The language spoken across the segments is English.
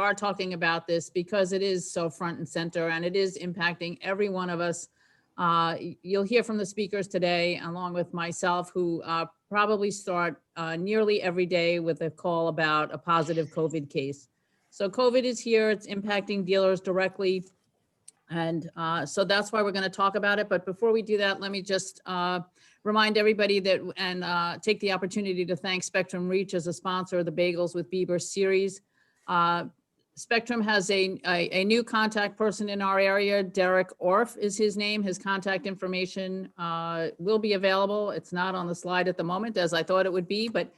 are talking about this because it is so front and center and it is impacting every one of us. You'll hear from the speakers today, along with myself, who probably start nearly every day with a call about a positive COVID case. So COVID is here, it's impacting dealers directly. And so that's why we're going to talk about it. But before we do that, let me just remind everybody that and take the opportunity to thank Spectrum Reach as a sponsor of the Bagels with Bieber series. Spectrum has a new contact person in our area. Derek Orff is his name. His contact information will be available. It's not on the slide at the moment, as I thought it would be, but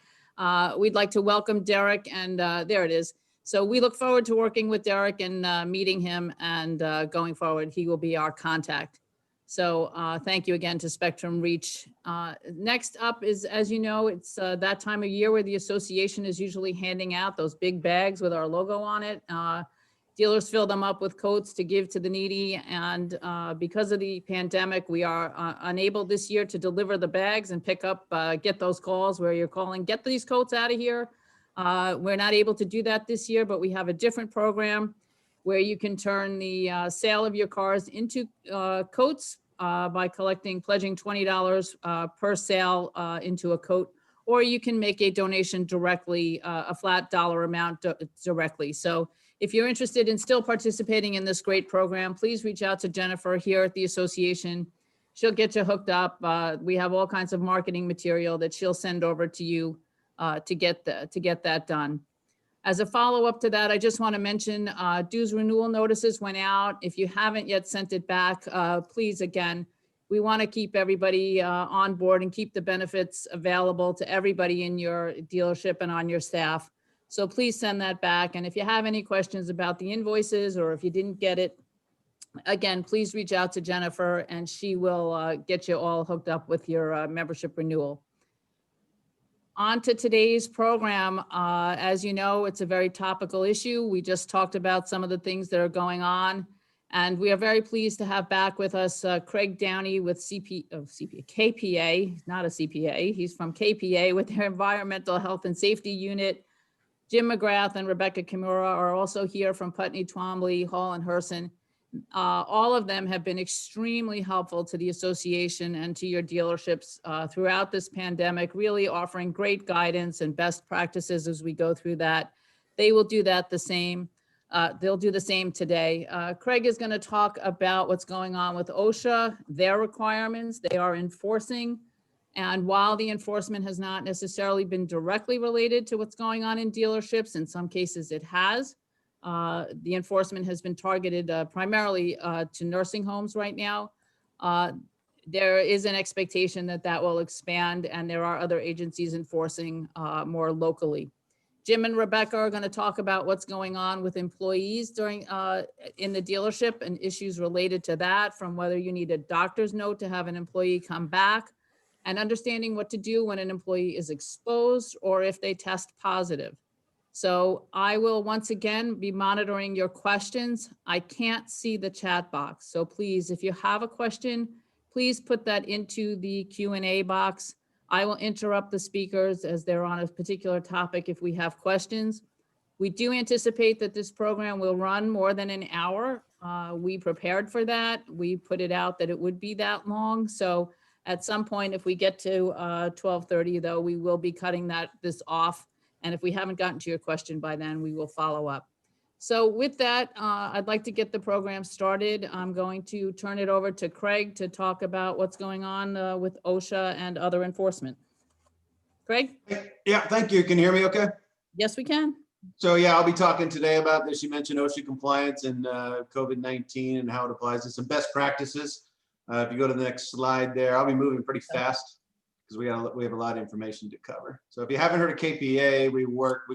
we'd like to welcome Derek, and there it is. So we look forward to working with Derek and meeting him, and going forward, he will be our contact. So thank you again to Spectrum Reach. Next up is, as you know, it's that time of year where the association is usually handing out those big bags with our logo on it. Dealers fill them up with coats to give to the needy. And because of the pandemic, we are unable this year to deliver the bags and pick up, get those calls where you're calling, get these coats out of here. We're not able to do that this year, but we have a different program where you can turn the sale of your cars into coats by pledging $20 per sale into a coat, or you can make a donation directly, a flat dollar amount directly. So if you're interested in still participating in this great program, please reach out to Jennifer here at the association. She'll get you hooked up. We have all kinds of marketing material that she'll send over to you to get that done. As a follow-up to that, I just want to mention dues renewal notices went out. If you haven't yet sent it back, please, again, we want to keep everybody on board and keep the benefits available to everybody in your dealership and on your staff. So please send that back. And if you have any questions about the invoices, or if you didn't get it, again, please reach out to Jennifer and she will get you all hooked up with your membership renewal. On to today's program. As you know, it's a very topical issue. We just talked about some of the things that are going on, and we are very pleased to have back with us Craig Downey with KPA, not a CPA. He's from KPA with their Environmental Health and Safety Unit. Jim McGrath and Rebecca Kimura are also here from Putney, Twombly, Hall, and Herson. All of them have been extremely helpful to the association and to your dealerships throughout this pandemic, really offering great guidance and best practices as we go through that. They will do that the same. They'll do the same today. Craig is going to talk about what's going on with OSHA, their requirements they are enforcing. And while the enforcement has not necessarily been directly related to what's going on in dealerships, in some cases it has. The enforcement has been targeted primarily to nursing homes right now. There is an expectation that that will expand, and there are other agencies enforcing more locally. Jim and Rebecca are going to talk about what's going on with employees during in the dealership and issues related to that, from whether you need a doctor's note to have an employee come back, and understanding what to do when an employee is exposed or if they test positive. So I will once again be monitoring your questions. I can't see the chat box. So please, if you have a question, please put that into the Q&A box. I will interrupt the speakers as they're on a particular topic if we have questions. We do anticipate that this program will run more than an hour. We prepared for that. We put it out that it would be that long. So at some point, if we get to 12:30 though, we will be cutting this off. And if we haven't gotten to your question by then, we will follow up. So with that, I'd like to get the program started. I'm going to turn it over to Craig to talk about what's going on with OSHA and other enforcement. Craig? Yeah, thank you. Can you hear me okay? Yes, we can. So yeah, I'll be talking today about this. You mentioned OSHA compliance and COVID-19 and how it applies to some best practices. If you go to the next slide there, I'll be moving pretty fast because we have a lot of information to cover. So if you haven't heard of KPA, we've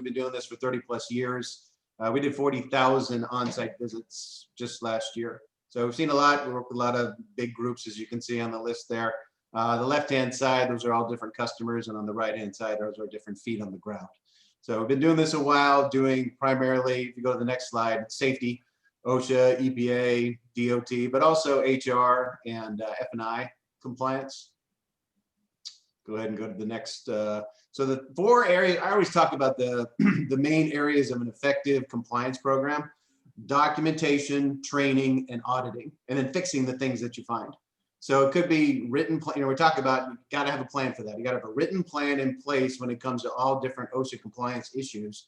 been doing this for 30 plus years. We did 40,000 on-site visits just last year. So we've seen a lot. We work with a lot of big groups, as you can see on the list there. The left-hand side, those are all different customers, and on the right-hand side, those are different feet on the ground. So we've been doing this a while, doing primarily, if you go to the next slide, safety, OSHA, EPA, DOT, but also HR and F&I compliance. Go ahead and go to the next So the 4 areas, I always talk about the main areas of an effective compliance program: documentation, training, and auditing, and then fixing the things that you find. So it could be written, we're talking about, you got to have a plan for that. You got to have a written plan in place when it comes to all different OSHA compliance issues.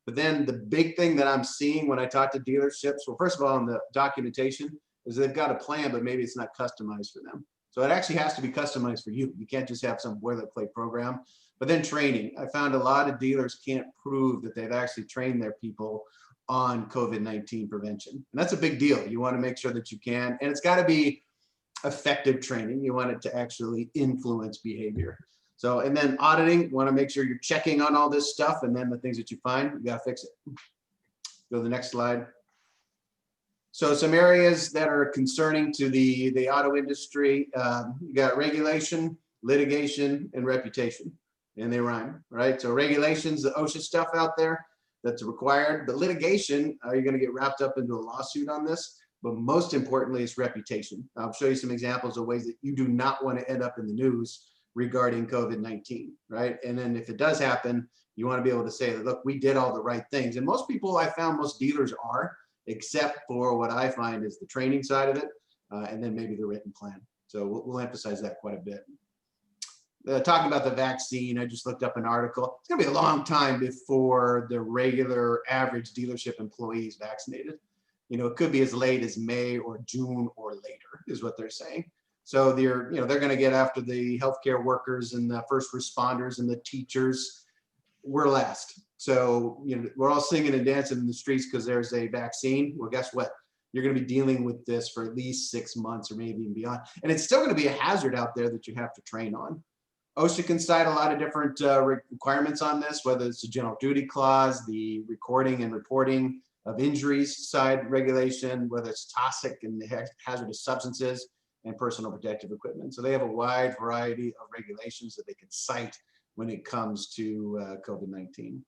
But then the big thing that I'm seeing when I talk to dealerships, well, first of all, in the documentation, is they've got a plan, but maybe it's not customized for them. So it actually has to be customized for you. You can't just have some boilerplate program. But then training, I found a lot of dealers can't prove that they've actually trained their people on COVID-19 prevention. And that's a big deal. You want to make sure that you can, and it's got to be effective training. You want it to actually influence behavior. So, and then auditing, you want to make sure you're checking on all this stuff, and then the things that you find, you got to fix it. Go to the next slide. So some areas that are concerning to the auto industry, you got regulation, litigation, and reputation, and they rhyme, right? So regulations, the OSHA stuff out there that's required, but litigation, you're going to get wrapped up into a lawsuit on this. But most importantly, it's reputation. I'll show you some examples of ways that you do not want to end up in the news regarding COVID-19, right? And then if it does happen, you want to be able to say, look, we did all the right things. And most people, I found most dealers are, except for what I find is the training side of it, and then maybe the written plan. So we'll emphasize that quite a bit. Talking about the vaccine, I just looked up an article. It's gonna be a long time before the regular average dealership employee is vaccinated. You know, it could be as late as May or June or later, is what they're saying. So they're going to get after the healthcare workers and the first responders and the teachers. We're last. So, we're all singing and dancing in the streets because there's a vaccine. Well, guess what? You're going to be dealing with this for at least 6 months or maybe even beyond. And it's still going to be a hazard out there that you have to train on. OSHA can cite a lot of different requirements on this, whether it's the general duty clause, the recording and reporting of injuries side regulation, whether it's toxic and hazardous substances, and personal protective equipment. So they have a wide variety of regulations that they can cite when it comes to COVID-19.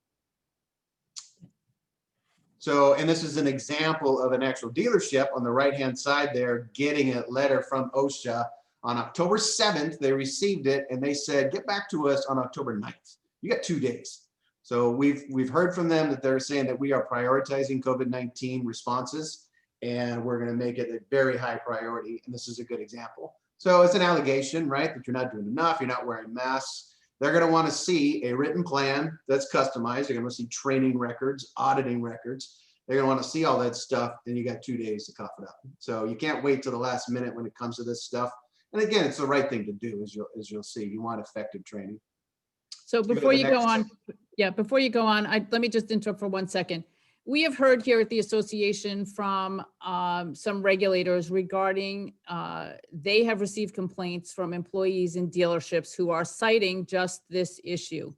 So, and this is an example of an actual dealership on the right-hand side there getting a letter from OSHA on October 7th. They received it and they said, get back to us on October 9th. You got 2 days. So we've heard from them that they're saying that we are prioritizing COVID-19 responses, and we're going to make it a very high priority. And this is a good example. So it's an allegation, right, that you're not doing enough, you're not wearing masks. They're going to want to see a written plan that's customized. They're going to see training records, auditing records. They're going to want to see all that stuff, and you got 2 days to cough it up. So you can't wait till the last minute when it comes to this stuff. And again, it's the right thing to do, as you'll see. You want effective training. So before you go on, let me just interrupt for 1 second. We have heard here at the association from some regulators regarding they have received complaints from employees in dealerships who are citing just this issue.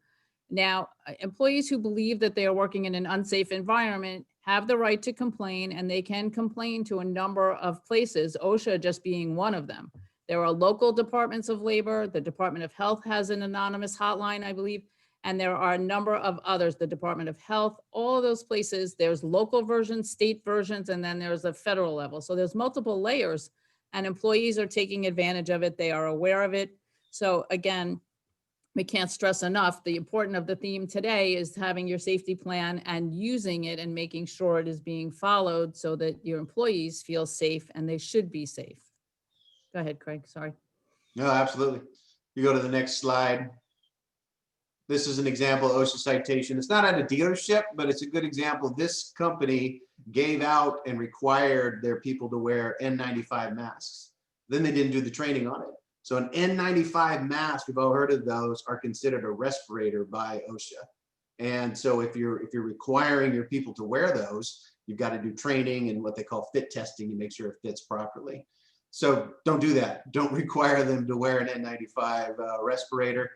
Now, employees who believe that they are working in an unsafe environment have the right to complain, and they can complain to a number of places, OSHA just being one of them. There are local departments of labor. The Department of Health has an anonymous hotline, I believe, and there are a number of others, the Department of Health, all of those places. There's local versions, state versions, and then there's a federal level. So there's multiple layers, and employees are taking advantage of it. They are aware of it. So again, we can't stress enough, the importance of the theme today is having your safety plan and using it and making sure it is being followed so that your employees feel safe, and they should be safe. Go ahead, Craig, sorry. No, absolutely. You go to the next slide. This is an example of OSHA citation. It's not at a dealership, but it's a good example. This company gave out and required their people to wear N95 masks. Then they didn't do the training on it. So an N95 mask, we've all heard of those, are considered a respirator by OSHA. And so if you're requiring your people to wear those, you've got to do training and what they call fit testing to make sure it fits properly. So don't do that. Don't require them to wear an N95 respirator.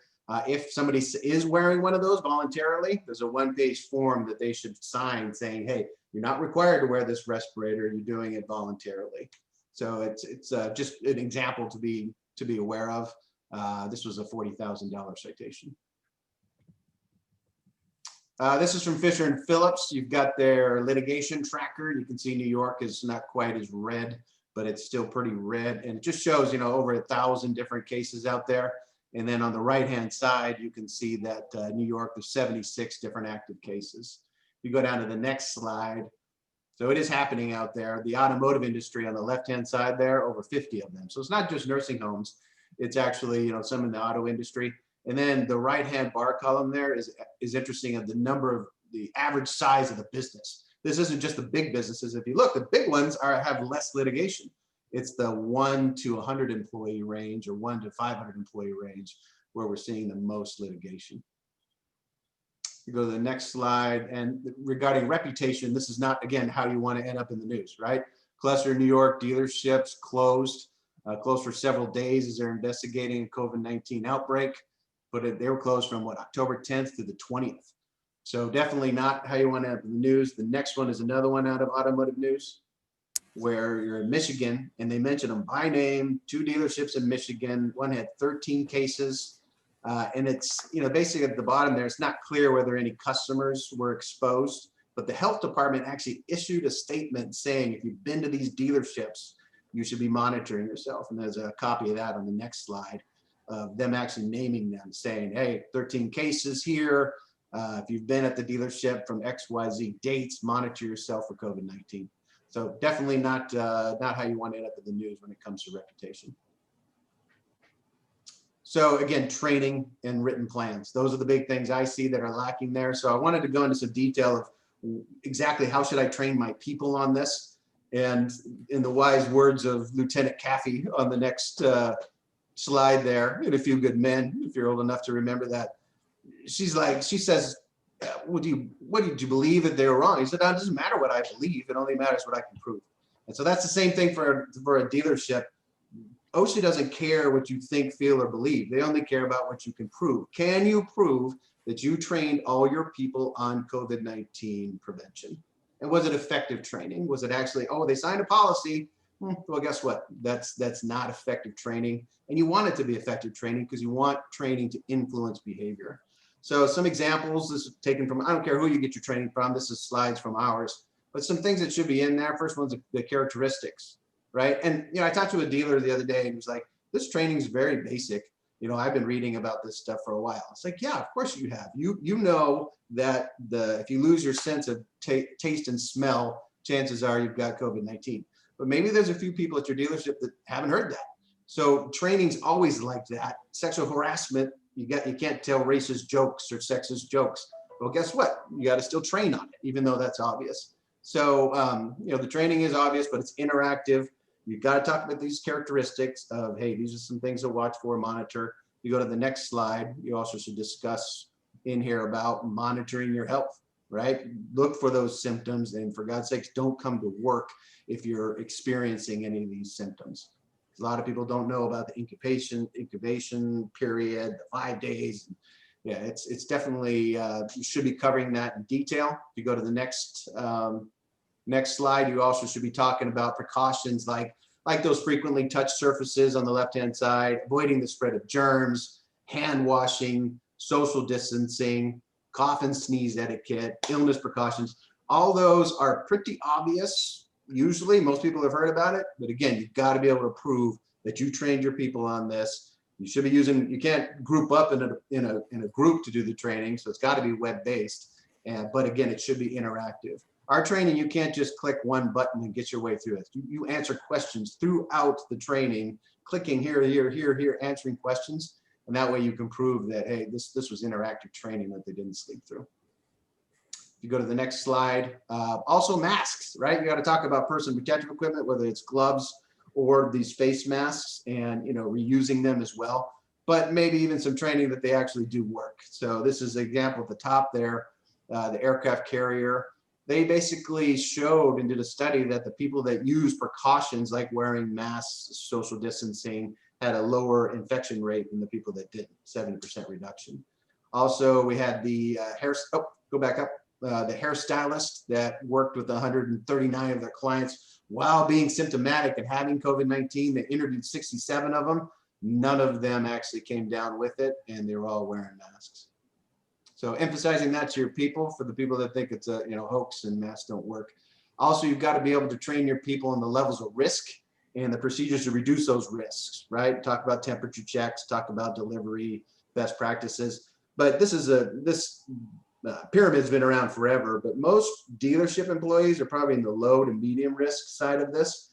If somebody is wearing one of those voluntarily, there's a one-page form that they should sign saying, hey, you're not required to wear this respirator, you're doing it voluntarily. So it's just an example to be aware of. This was a $40,000 citation. This is from Fisher and Phillips. You've got their litigation tracker. You can see New York is not quite as red, but it's still pretty red. And it just shows, over 1,000 different cases out there. And then on the right-hand side, you can see that New York, there's 76 different active cases. You go down to the next slide. So it is happening out there. The automotive industry on the left-hand side there, over 50 of them. So it's not just nursing homes. It's actually, some in the auto industry. And then the right-hand bar column there is interesting of the number of the average size of the business. This isn't just the big businesses. If you look, the big ones have less litigation. It's the 1 to 100 employee range or 1 to 500 employee range where we're seeing the most litigation. You go to the next slide, and regarding reputation, this is not, again, how you want to end up in the news, right? Cluster New York dealerships closed for several days as they're investigating a COVID-19 outbreak. But they were closed from October 10th to the 20th. So definitely not how you want to end up in the news. The next one is another one out of automotive news, where you're in Michigan, and they mention them by name. 2 dealerships in Michigan. One had 13 cases. And it's, basically at the bottom there, it's not clear whether any customers were exposed, but the health department actually issued a statement saying if you've been to these dealerships, you should be monitoring yourself. And there's a copy of that on the next slide of them actually naming them, saying, hey, 13 cases here. If you've been at the dealership from XYZ dates, monitor yourself for COVID-19. So definitely not how you want to end up in the news when it comes to reputation. So again, training and written plans. Those are the big things I see that are lacking there. So I wanted to go into some detail of exactly how should I train my people on this. And in the wise words of Lieutenant Caffey on the next slide there, and A Few Good Men, if you're old enough to remember that, she says, what did you believe that they were wrong? He said, no, it doesn't matter what I believe. It only matters what I can prove. And so that's the same thing for a dealership. OSHA doesn't care what you think, feel, or believe. They only care about what you can prove. Can you prove that you trained all your people on COVID-19 prevention? And was it effective training? Was it actually, oh, they signed a policy? Well, guess what? That's not effective training. And you want it to be effective training because you want training to influence behavior. So some examples, this is taken from, I don't care who you get your training from, this is slides from ours, but some things that should be in there. First one's the characteristics, right? And, I talked to a dealer the other day and he was like, this training is very basic. I've been reading about this stuff for a while. It's like, yeah, of course you have. You know that if you lose your sense of taste and smell, chances are you've got COVID-19. But maybe there's a few people at your dealership that haven't heard that. So training's always like that. Sexual harassment, you can't tell racist jokes or sexist jokes. Well, guess what? You got to still train on it, even though that's obvious. So, the training is obvious, but it's interactive. You've got to talk about these characteristics of, hey, these are some things to watch for, monitor. You go to the next slide. You also should discuss in here about monitoring your health, right? Look for those symptoms, and for God's sakes, don't come to work if you're experiencing any of these symptoms. A lot of people don't know about the incubation period, the 5 days. Yeah, it's definitely, you should be covering that in detail. If you go to the next slide, you also should be talking about precautions like those frequently touched surfaces on the left-hand side, avoiding the spread of germs, hand washing, social distancing, cough and sneeze etiquette, illness precautions. All those are pretty obvious. Usually, most people have heard about it, but again, you've got to be able to prove that you trained your people on this. You should be you can't group up in a group to do the training, so it's got to be web-based. But again, it should be interactive. Our training, you can't just click one button and get your way through it. You answer questions throughout the training, clicking here, answering questions, and that way you can prove that, hey, this was interactive training that they didn't sleep through. You go to the next slide. Also masks, right? You got to talk about personal protective equipment, whether it's gloves or these face masks, and reusing them as well. But maybe even some training that they actually do work. So this is an example at the top there, the aircraft carrier. They basically showed and did a study that the people that use precautions like wearing masks, social distancing, had a lower infection rate than the people that didn't, 70% reduction. Also, we had the the hairstylist that worked with 139 of their clients while being symptomatic and having COVID-19. They interviewed 67 of them. None of them actually came down with it, and they were all wearing masks. So emphasizing that to your people, for the people that think it's a hoax and masks don't work. Also, you've got to be able to train your people on the levels of risk and the procedures to reduce those risks, right? Talk about temperature checks, talk about delivery best practices. But this pyramid's been around forever, but most dealership employees are probably in the low to medium risk side of this.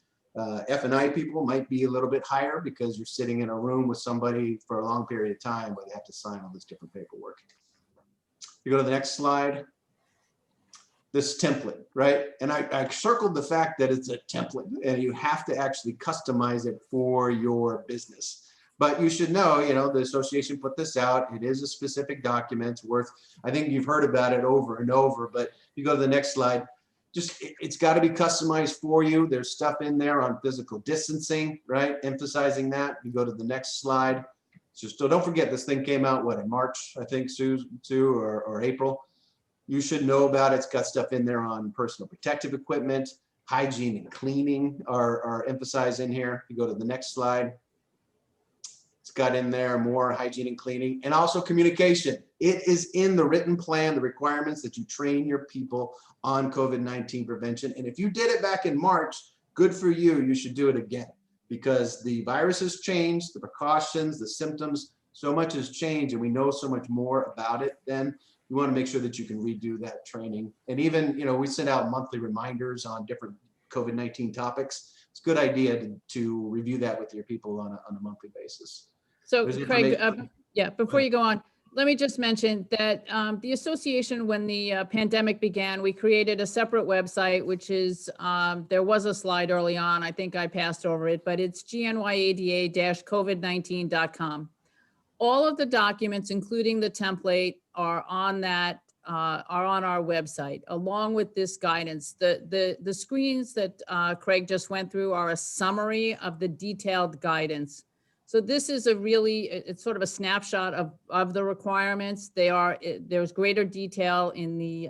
F&I people might be a little bit higher because you're sitting in a room with somebody for a long period of time where they have to sign all this different paperwork. You go to the next slide. This template, right? And I circled the fact that it's a template and you have to actually customize it for your business. But you should know, the association put this out. It is a specific document. It's worth, I think you've heard about it over and over, but you go to the next slide. It's got to be customized for you. There's stuff in there on physical distancing, right? Emphasizing that. You go to the next slide. So don't forget, this thing came out, what, in March, I think, Sue, or April. You should know about it. It's got stuff in there on personal protective equipment, hygiene and cleaning are emphasized in here. You go to the next slide. It's got in there more hygiene and cleaning, and also communication. It is in the written plan, the requirements that you train your people on COVID-19 prevention. And if you did it back in March, good for you. You should do it again, because the virus has changed, the precautions, the symptoms, so much has changed, and we know so much more about it then. You want to make sure that you can redo that training. And even, we send out monthly reminders on different COVID-19 topics. It's a good idea to review that with your people on a monthly basis. So There's Craig, information. before you go on, let me just mention that the association, when the pandemic began, we created a separate website, which is, there was a slide early on, I think I passed over it, but it's gnyada-covid19.com. All of the documents, including the template, are on that, are on our website, along with this guidance. The screens that Craig just went through are a summary of the detailed guidance. So this is it's sort of a snapshot of the requirements. There's greater detail in the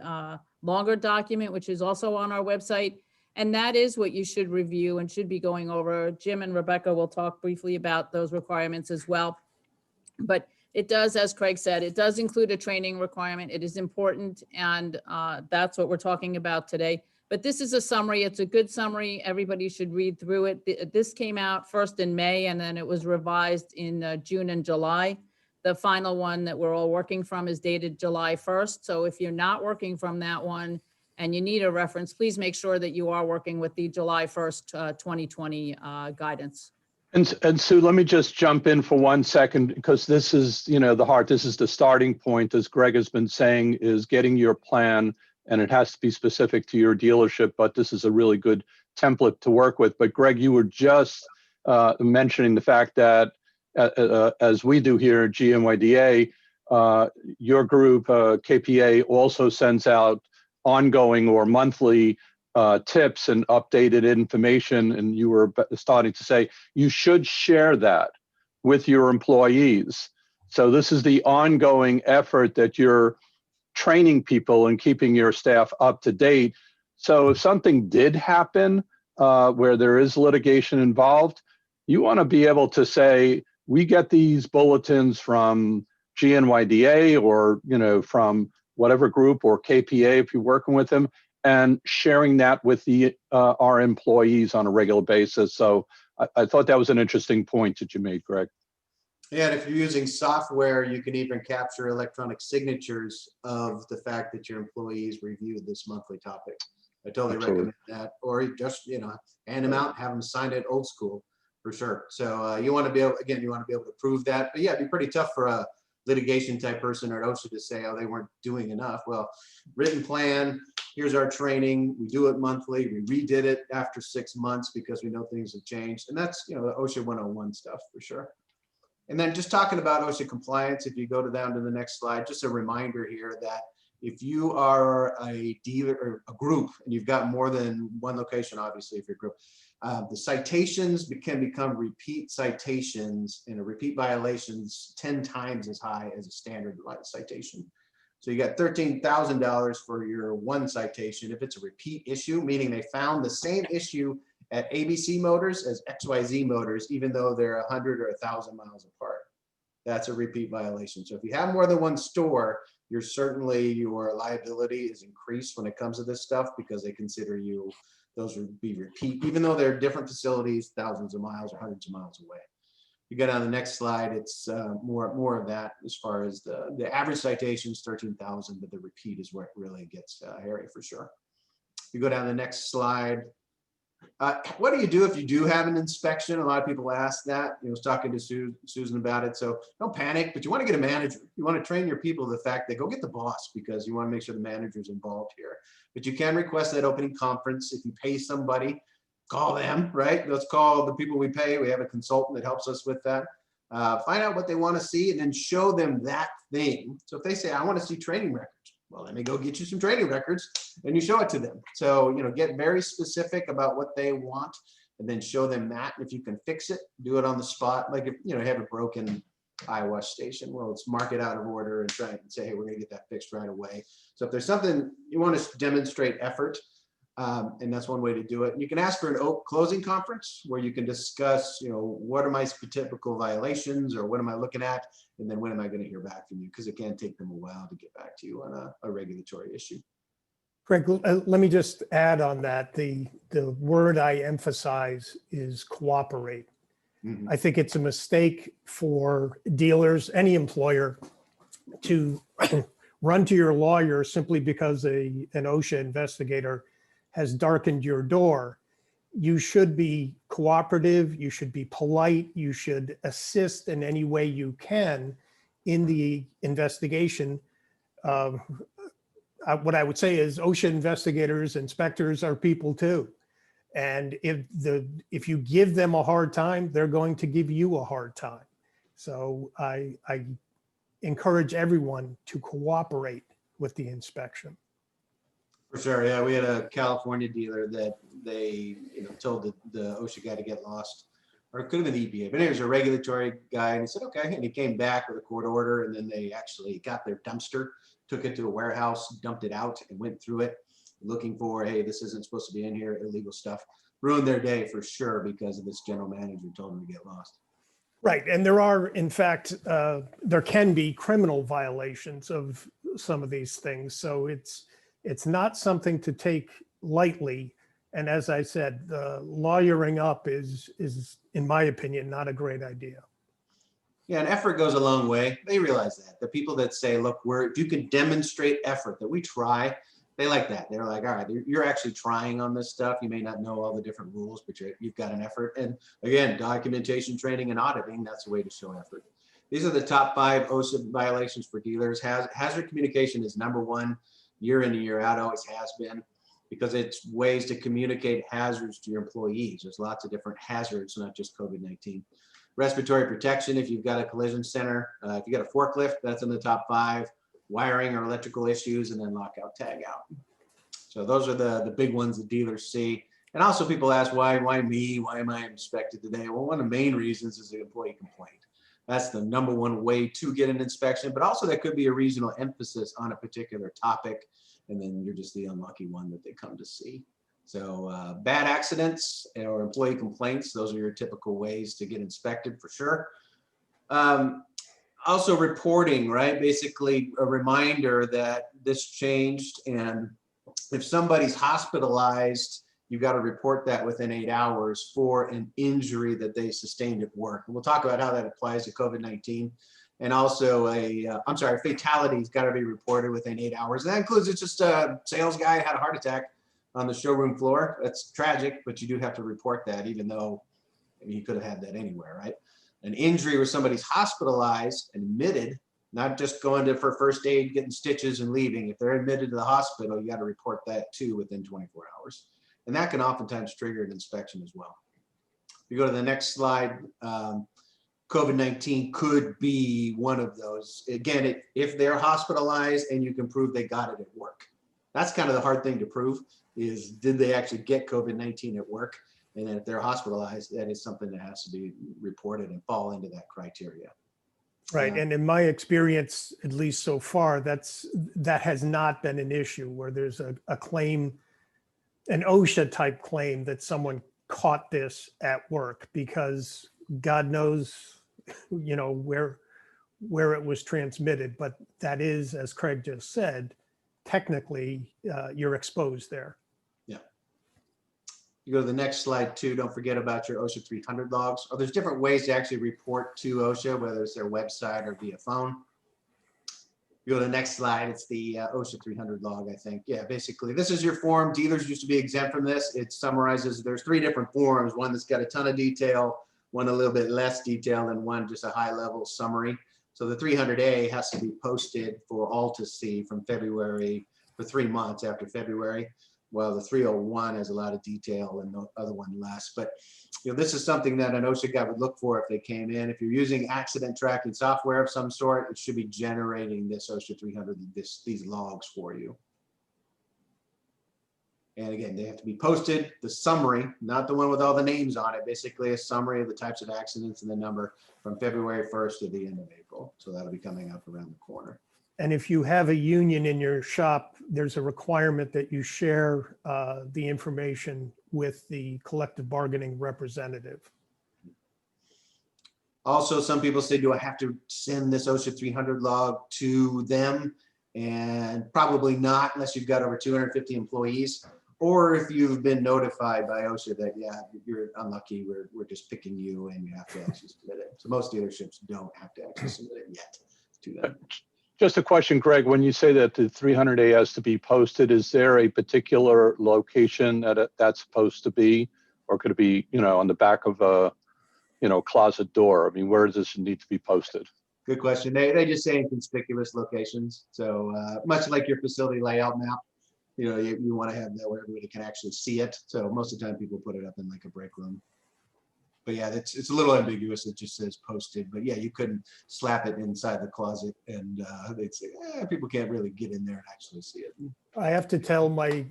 longer document, which is also on our website. And that is what you should review and should be going over. Jim and Rebecca will talk briefly about those requirements as well. But it does, as Craig said, it does include a training requirement. It is important, and that's what we're talking about today. But this is a summary. It's a good summary. Everybody should read through it. This came out first in May, and then it was revised in June and July. The final one that we're all working from is dated July 1st. So if you're not working from that one and you need a reference, please make sure that you are working with the July 1st, 2020 guidance. And Sue, let me just jump in for 1 second, because this is, the heart, this is the starting point, as Greg has been saying, is getting your plan, and it has to be specific to your dealership, but this is a really good template to work with. But Greg, you were just mentioning the fact that as we do here at GNYDA, your group, KPA, also sends out ongoing or monthly tips and updated information, and you were starting to say you should share that with your employees. So this is the ongoing effort that you're training people and keeping your staff up to date. So if something did happen where there is litigation involved, you want to be able to say, we get these bulletins from GNYDA or from whatever group, or KPA if you're working with them, and sharing that with our employees on a regular basis. So I thought that was an interesting point that you made, Greg. Yeah, and if you're using software, you can even capture electronic signatures of the fact that your employees reviewed this monthly topic. I totally recommend that. Or just, hand them out, have them sign it old school, for sure. So you want to be able, again, you want to be able to prove that. But yeah, it'd be pretty tough for a litigation type person or OSHA to say, oh, they weren't doing enough. Well, written plan, here's our training. We do it monthly. We redid it after 6 months because we know things have changed. And that's, the OSHA 101 stuff for sure. And then just talking about OSHA compliance, if you go down to the next slide, just a reminder here that if you are a dealer or a group and you've got more than one location, obviously if you're a group, the citations can become repeat citations, and a repeat violations 10 times as high as a standard citation. So you got $13,000 for your one citation. If it's a repeat issue, meaning they found the same issue at ABC Motors as XYZ Motors, even though they're 100 or 1,000 miles apart, that's a repeat violation. So if you have more than one store, your liability is increased when it comes to this stuff, because they consider you those would be repeat, even though they're different facilities, thousands of miles or hundreds of miles away. You go down to the next slide, it's more of that as far as the average citations, 13,000, but the repeat is where it really gets hairy for sure. You go down to the next slide. What do you do if you do have an inspection? A lot of people ask that. I was talking to Susan about it. So don't panic, but you want to get a manager. You want to train your people the fact that go get the boss, because you want to make sure the manager's involved here. But you can request that opening conference. If you pay somebody, call them, right? Let's call the people we pay. We have a consultant that helps us with that. Find out what they want to see and then show them that thing. So if they say, I want to see training records, well, let me go get you some training records, and you show it to them. So, get very specific about what they want and then show them that. And if you can fix it, do it on the spot. Like if, you have a broken eye wash station, well, let's mark it out of order and try and say, hey, we're going to get that fixed right away. So if there's something you want to demonstrate effort, and that's one way to do it. And you can ask for an closing conference where you can discuss, what are my typical violations, or what am I looking at? And then when am I going to hear back from you? Because it can take them a while to get back to you on a regulatory issue. Greg, let me just add on that. The word I emphasize is cooperate. Mm-hmm. I think it's a mistake for dealers, any employer, to run to your lawyer simply because an OSHA investigator has darkened your door. You should be cooperative, you should be polite, you should assist in any way you can in the investigation. What I would say is OSHA investigators, inspectors are people too. And if you give them a hard time, they're going to give you a hard time. So I encourage everyone to cooperate with the inspection. For sure, yeah. We had a California dealer that they, told the OSHA guy to get lost, or it could have been the EPA, but he was a regulatory guy, and he said, okay, and he came back with a court order, and then they actually got their dumpster, took it to a warehouse, dumped it out, and went through it, looking for, hey, this isn't supposed to be in here, illegal stuff. Ruined their day for sure because of this general manager told them to get lost. Right, and there are, in fact, there can be criminal violations of some of these things, so it's not something to take lightly. And as I said, the lawyering up is, in my opinion, not a great idea. Yeah, and effort goes a long way. They realize that. The people that say, look, if you can demonstrate effort, that we try, they like that. They're like, all right, you're actually trying on this stuff. You may not know all the different rules, but you've got an effort. And again, documentation, training, and auditing, that's a way to show effort. These are the top 5 OSHA violations for dealers. Hazard communication is #1, year in and year out, always has been, because it's ways to communicate hazards to your employees. There's lots of different hazards, not just COVID-19. Respiratory protection, if you've got a collision center, if you got a forklift, that's in the top 5. Wiring or electrical issues, and then lockout, tag out. So those are the big ones the dealers see. And also people ask, why me? Why am I inspected today? Well, one of the main reasons is the employee complaint. That's the #1 way to get an inspection, but also that could be a regional emphasis on a particular topic, and then you're just the unlucky one that they come to see. So bad accidents or employee complaints, those are your typical ways to get inspected for sure. Also reporting, right? Basically a reminder that this changed, and if somebody's hospitalized, you've got to report that within 8 hours for an injury that they sustained at work. And we'll talk about how that applies to COVID-19. And also fatality's got to be reported within 8 hours. And that includes, it's just a sales guy had a heart attack on the showroom floor. That's tragic, but you do have to report that, even though he could have had that anywhere, right? An injury where somebody's hospitalized and admitted, not just going to for first aid, getting stitches and leaving. If they're admitted to the hospital, you got to report that too within 24 hours. And that can oftentimes trigger an inspection as well. If you go to the next slide, COVID-19 could be one of those. Again, if they're hospitalized and you can prove they got it at work. That's kind of the hard thing to prove, is did they actually get COVID-19 at work? And then if they're hospitalized, that is something that has to be reported and fall into that criteria. Right, and in my experience, at least so far, that has not been an issue where there's a claim, an OSHA type claim that someone caught this at work, because God knows, where it was transmitted. But that is, as Craig just said, technically you're exposed there. Yeah. You go to the next slide too, don't forget about your OSHA 300 logs. Oh, there's different ways to actually report to OSHA, whether it's their website or via phone. You go to the next slide, it's the OSHA 300 log, I think. Yeah, basically, this is your form. Dealers used to be exempt from this. It summarizes, there's 3 different forms, one that's got a ton of detail, one a little bit less detail, and one just a high-level summary. So the 300A has to be posted for all to see from February, for 3 months after February. Well, the 301 has a lot of detail and the other one less. But this is something that an OSHA guy would look for if they came in. If you're using accident tracking software of some sort, it should be generating this OSHA 300, these logs for you. And again, they have to be posted, the summary, not the one with all the names on it, basically a summary of the types of accidents and the number from February 1st to the end of April. So that'll be coming up around the corner. And if you have a union in your shop, there's a requirement that you share the information with the collective bargaining representative. Also, some people say, do I have to send this OSHA 300 log to them? And probably not, unless you've got over 250 employees. Or if you've been notified by OSHA that, yeah, you're unlucky, we're just picking you and you have to actually submit it. So most dealerships don't have to actually submit it yet to them. Just a question, Greg, when you say that the 300A has to be posted, is there a particular location that that's supposed to be? Or could it be, on the back of a, closet door? I mean, where does this need to be posted? Good question. They just say in conspicuous locations. So much like your facility layout map, you want to have that where everybody can actually see it. So most of the time people put it up in like a break room. But yeah, it's a little ambiguous. It just says posted. But yeah, you couldn't slap it inside the closet and they'd say, people can't really get in there and actually see it. I have to tell my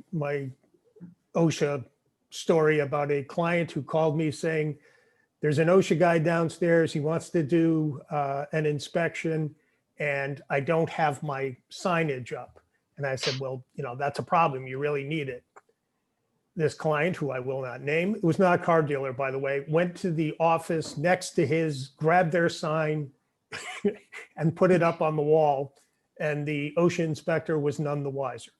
OSHA story about a client who called me saying, there's an OSHA guy downstairs. He wants to do an inspection and I don't have my signage up. And I said, well, that's a problem. You really need it. This client, who I will not name, it was not a car dealer, by the way, went to the office next to his, grabbed their sign and put it up on the wall. And the OSHA inspector was none the wiser.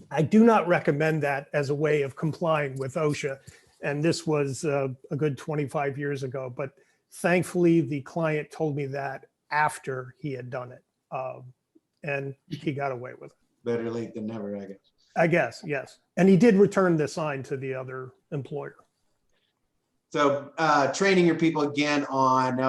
I do not recommend that as a way of complying with OSHA. And this was a good 25 years ago. But thankfully, the client told me that after he had done it. And he got away with it. Better late than never, I guess. I guess, yes. And he did return the sign to the other employer. So training your people again on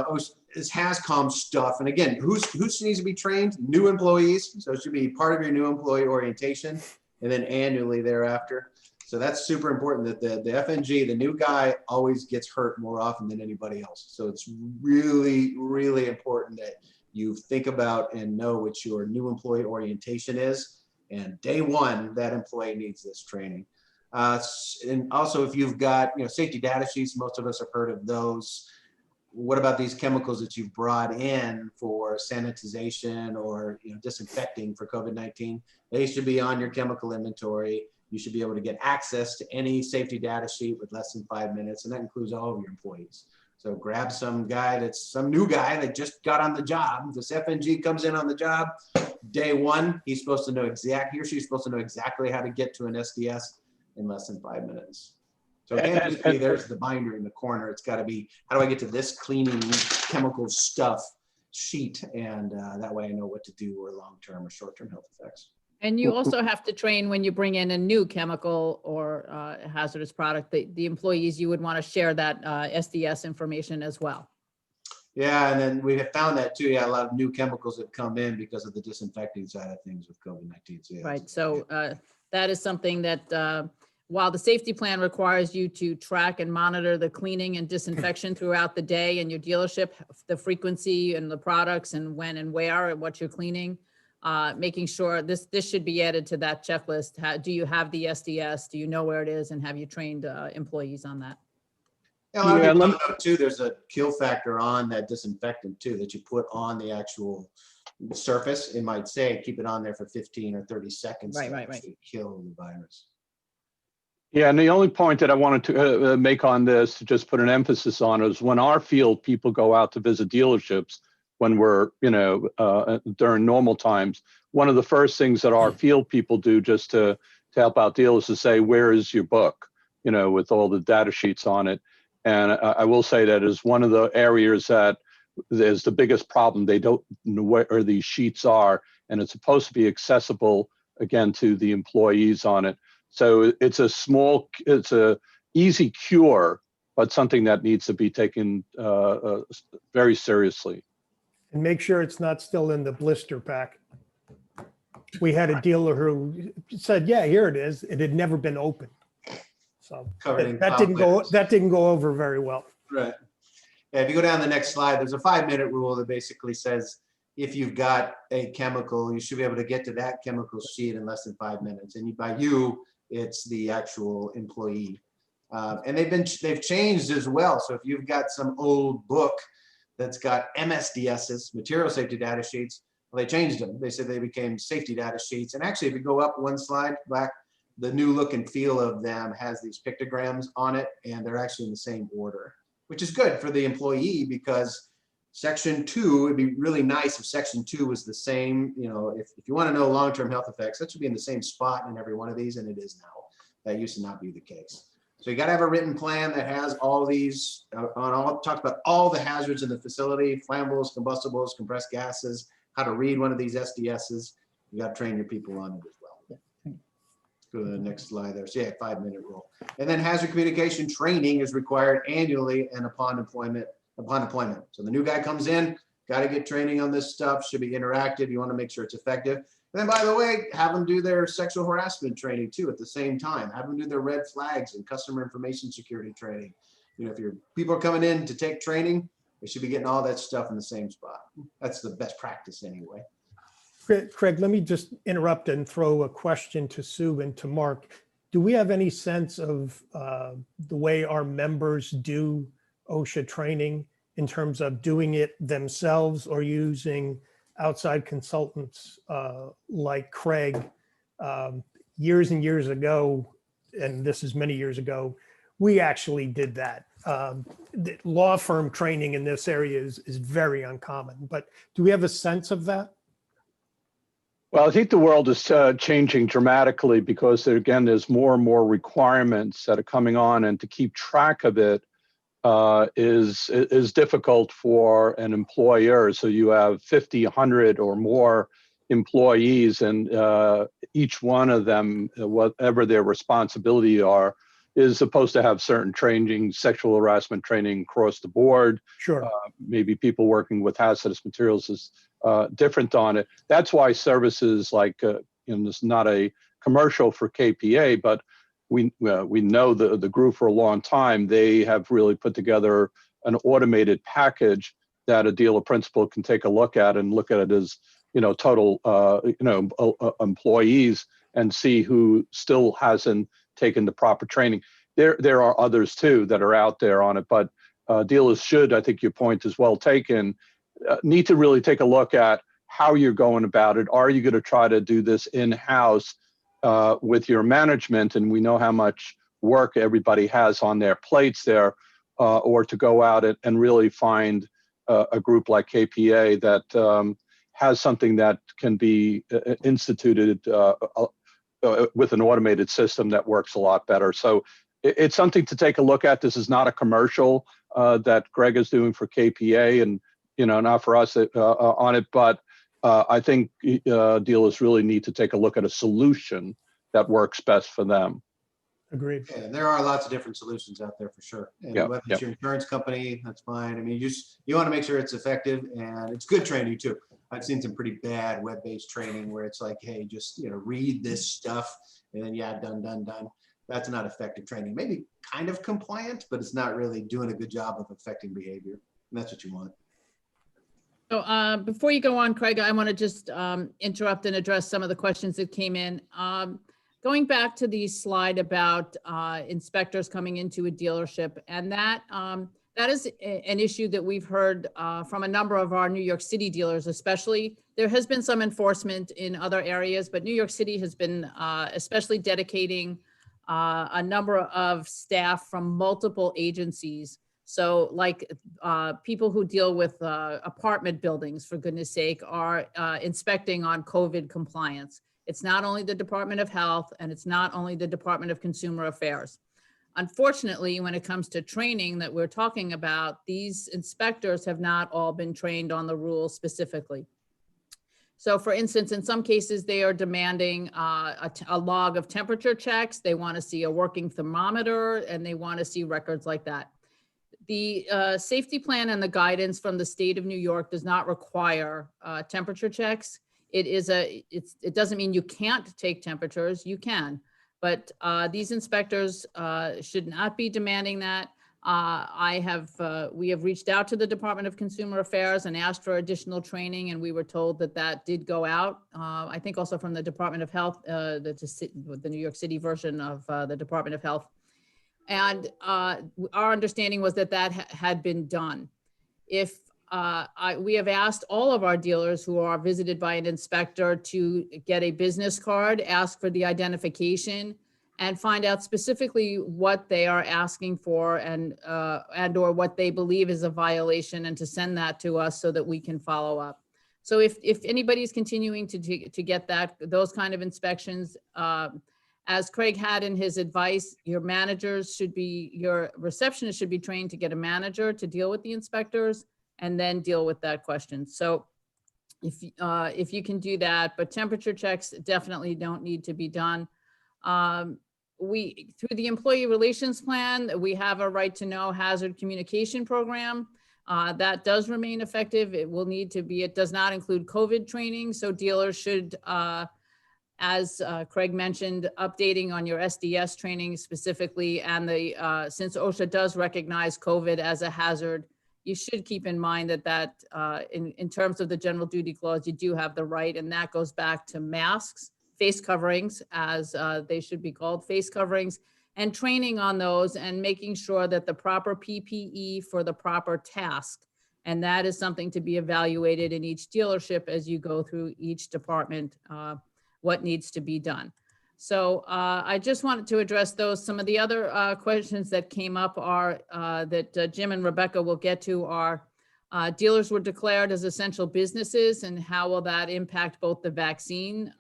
is HAZCOM stuff. And again, who needs to be trained? New employees. So it should be part of your new employee orientation and then annually thereafter. So that's super important that the FNG, the new guy, always gets hurt more often than anybody else. So it's really, really important that you think about and know what your new employee orientation is. And day one, that employee needs this training. And also, if you've got safety data sheets, most of us have heard of those. What about these chemicals that you've brought in for sanitization or disinfecting for COVID-19? They should be on your chemical inventory. You should be able to get access to any safety data sheet with less than 5 minutes, and that includes all of your employees. So grab some new guy that just got on the job. This FNG comes in on the job, day one, he or she's supposed to know exactly how to get to an SDS in less than 5 minutes. So again, there's the binder in the corner. It's got to be, how do I get to this cleaning chemical stuff sheet? And that way I know what to do or long-term or short-term health effects. And you also have to train when you bring in a new chemical or hazardous product, the employees, you would want to share that SDS information as well. Yeah, and then we have found that too. Yeah, a lot of new chemicals have come in because of the disinfecting side of things with COVID-19. So, yeah, right. So that is something that while the safety plan requires you to track and monitor the cleaning and disinfection throughout the day in your dealership, the frequency and the products and when and where and what you're cleaning, making sure this should be added to that checklist. Do you have the SDS? Do you know where it is? And have you trained employees on that? Yeah, a lot of people don't know too, there's a kill factor on that disinfectant too that you put on the actual surface. It might say keep it on there for 15 or 30 seconds to kill the virus. Yeah, and the only point that I wanted to make on this, to just put an emphasis on, is when our field people go out to visit dealerships, when we're, during normal times, one of the first things that our field people do just to help out dealers is say, where is your book? with all the data sheets on it. And I will say that is one of the areas that is the biggest problem. They don't know where these sheets are, and it's supposed to be accessible again to the employees on it. So it's a easy cure, but something that needs to be taken very seriously. And make sure it's not still in the blister pack. We had a dealer who said, yeah, here it is. It had never been opened. So Covered in that didn't go over very well. Right. Yeah, if you go down the next slide, there's a 5-minute rule that basically says if you've got a chemical, you should be able to get to that chemical sheet in less than 5 minutes. And by you, it's the actual employee. And they've changed as well. So if you've got some old book that's got MSDSs, material safety data sheets, well, they changed them. They said they became safety data sheets. And actually, if you go up one slide back, the new look and feel of them has these pictograms on it, and they're actually in the same order, which is good for the employee because section 2, it'd be really nice if section 2 was the same. If you want to know long-term health effects, that should be in the same spot in every one of these, and it is now. That used to not be the case. So you got to have a written plan that has all these talks about all the hazards in the facility, flammables, combustibles, compressed gases, how to read one of these SDSs. You got to train your people on it as well. Go to the next slide there. So yeah, 5-minute rule. And then hazard communication training is required annually and upon deployment. So the new guy comes in, got to get training on this stuff, should be interactive. You want to make sure it's effective. And then by the way, have them do their sexual harassment training too at the same time. Have them do their red flags and customer information security training. If your people are coming in to take training, they should be getting all that stuff in the same spot. That's the best practice anyway. Craig, let me just interrupt and throw a question to Sue and to Mark. Do we have any sense of the way our members do OSHA training in terms of doing it themselves or using outside consultants like Craig? Years and years ago, and this is many years ago, we actually did that. The law firm training in this area is very uncommon, but do we have a sense of that? Well, I think the world is changing dramatically because there's more and more requirements that are coming on, and to keep track of it is difficult for an employer. So you have 50, 100 or more employees, and each one of them, whatever their responsibility are, is supposed to have certain training, sexual harassment training across the board. Sure. Maybe people working with hazardous materials is different on it. That's why services like, this is not a commercial for KPA, but we know the group for a long time. They have really put together an automated package that a dealer principal can take a look at and look at it as, total, employees and see who still hasn't taken the proper training. There are others too that are out there on it, but dealers should, I think your point is well taken, need to really take a look at how you're going about it. Are you going to try to do this in-house with your management? And we know how much work everybody has on their plates there, or to go out and really find a group like KPA that has something that can be instituted with an automated system that works a lot better. So it's something to take a look at. This is not a commercial that Greg is doing for KPA, and not for us on it, but I think dealers really need to take a look at a solution that works best for them. Agreed. Yeah, there are lots of different solutions out there for sure. And whether it's your insurance company, that's fine. I mean, you want to make sure it's effective, and it's good training too. I've seen some pretty bad web-based training where it's like, hey, just read this stuff and then done. That's not effective training. Maybe kind of compliant, but it's not really doing a good job of affecting behavior. And that's what you want. So before you go on, Craig, I want to just interrupt and address some of the questions that came in. Going back to the slide about inspectors coming into a dealership, and that is an issue that we've heard from a number of our New York City dealers, especially. There has been some enforcement in other areas, but New York City has been especially dedicating a number of staff from multiple agencies. So like people who deal with apartment buildings, for goodness sake, are inspecting on COVID compliance. It's not only the Department of Health, and it's not only the Department of Consumer Affairs. Unfortunately, when it comes to training that we're talking about, these inspectors have not all been trained on the rules specifically. So for instance, in some cases, they are demanding a log of temperature checks. They want to see a working thermometer, and they want to see records like that. The safety plan and the guidance from the state of New York does not require temperature checks. It doesn't mean you can't take temperatures, you can, but these inspectors should not be demanding that. We have reached out to the Department of Consumer Affairs and asked for additional training, and we were told that that did go out. I think also from the Department of Health, the New York City version of the Department of Health. And our understanding was that that had been done. If we have asked all of our dealers who are visited by an inspector to get a business card, ask for the identification, and find out specifically what they are asking for and or what they believe is a violation, and to send that to us so that we can follow up. So if anybody's continuing to get those kind of inspections, as Craig had in his advice, your receptionist should be trained to get a manager to deal with the inspectors and then deal with that question. So if you can do that, but temperature checks definitely don't need to be done. Through the employee relations plan, we have a right to know hazard communication program. That does remain effective. It does not include COVID training. So dealers should, as Craig mentioned, updating on your SDS training specifically. And since OSHA does recognize COVID as a hazard, you should keep in mind that in terms of the general duty clause, you do have the right, and that goes back to masks, face coverings, as they should be called, face coverings, and training on those, and making sure that the proper PPE for the proper task. And that is something to be evaluated in each dealership as you go through each department, what needs to be done. So I just wanted to address those. Some of the other questions that came up are that Jim and Rebecca will get to are dealers were declared as essential businesses, and how will that impact both the vaccine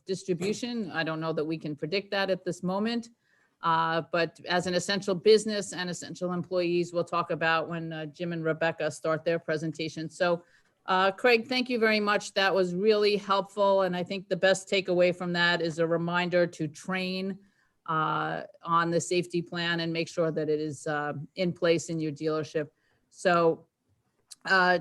distribution? I don't know that we can predict that at this moment, but as an essential business and essential employees, we'll talk about when Jim and Rebecca start their presentation. So Craig, thank you very much. That was really helpful. And I think the best takeaway from that is a reminder to train on the safety plan and make sure that it is in place in your dealership. So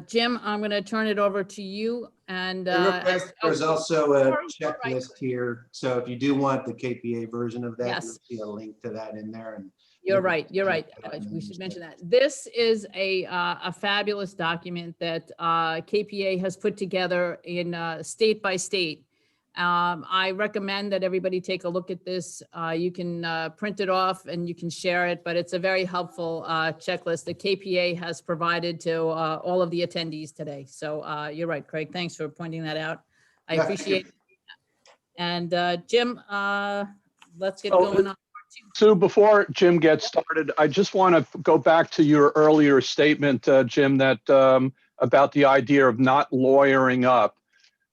Jim, I'm going to turn it over to you. And there's also a checklist here. So if you do want the KPA version of that, yes, you'll see a link to that in there. And You're right. We should mention that. This is a fabulous document that KPA has put together in state by state. I recommend that everybody take a look at this. You can print it off and you can share it, but it's a very helpful checklist that KPA has provided to all of the attendees today. So you're right, Craig. Thanks for pointing that out. I appreciate it. And Jim, let's get going on. Sue, before Jim gets started, I just want to go back to your earlier statement, Jim, that about the idea of not lawyering up.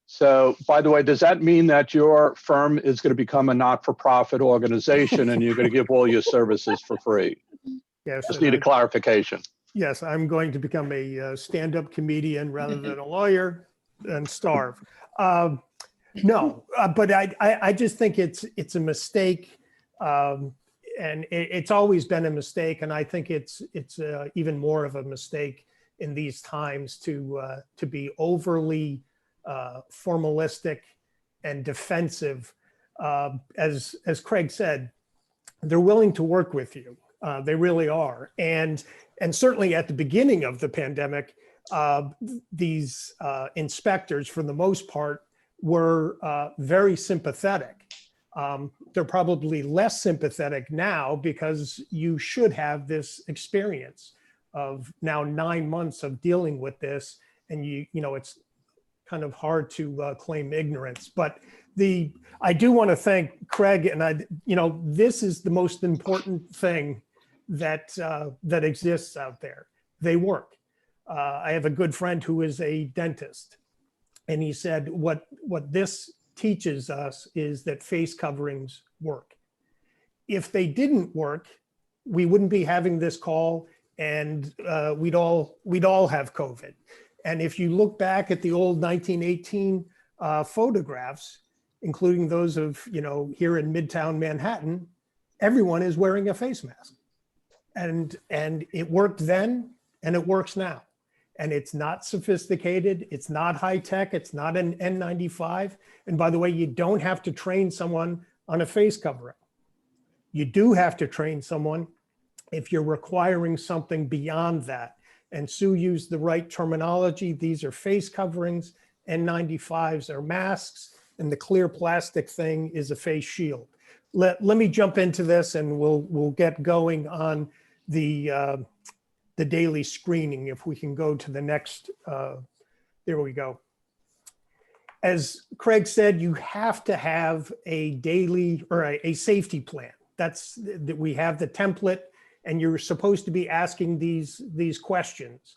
So, by the way, does that mean that your firm is going to become a not-for-profit organization and you're going to give all your services for free? Yes. Just need a clarification. Yes, I'm going to become a stand-up comedian rather than a lawyer and starve. No, but I just think it's a mistake. And it's always been a mistake. And I think it's even more of a mistake in these times to be overly formalistic and defensive. As Craig said, they're willing to work with you. They really are. And certainly at the beginning of the pandemic, these inspectors, for the most part, were very sympathetic. They're probably less sympathetic now because you should have this experience of now 9 months of dealing with this, and you know it's kind of hard to claim ignorance. But I do want to thank Craig, and this is the most important thing that that exists out there. They work. I have a good friend who is a dentist, and he said what this teaches us is that face coverings work. If they didn't work, we wouldn't be having this call, and we'd all have COVID. And if you look back at the old 1918 photographs, including those of, here in Midtown Manhattan, everyone is wearing a face mask. And it worked then, and it works now. And it's not sophisticated, it's not high tech, it's not an N95. And by the way, you don't have to train someone on a face covering. You do have to train someone if you're requiring something beyond that. And Sue used the right terminology. These are face coverings, N95s are masks, and the clear plastic thing is a face shield. Let me jump into this, and we'll get going on the daily screening. If we can go to the next, there we go. As Craig said, you have to have a daily or a safety plan. That's that we have the template, and you're supposed to be asking these questions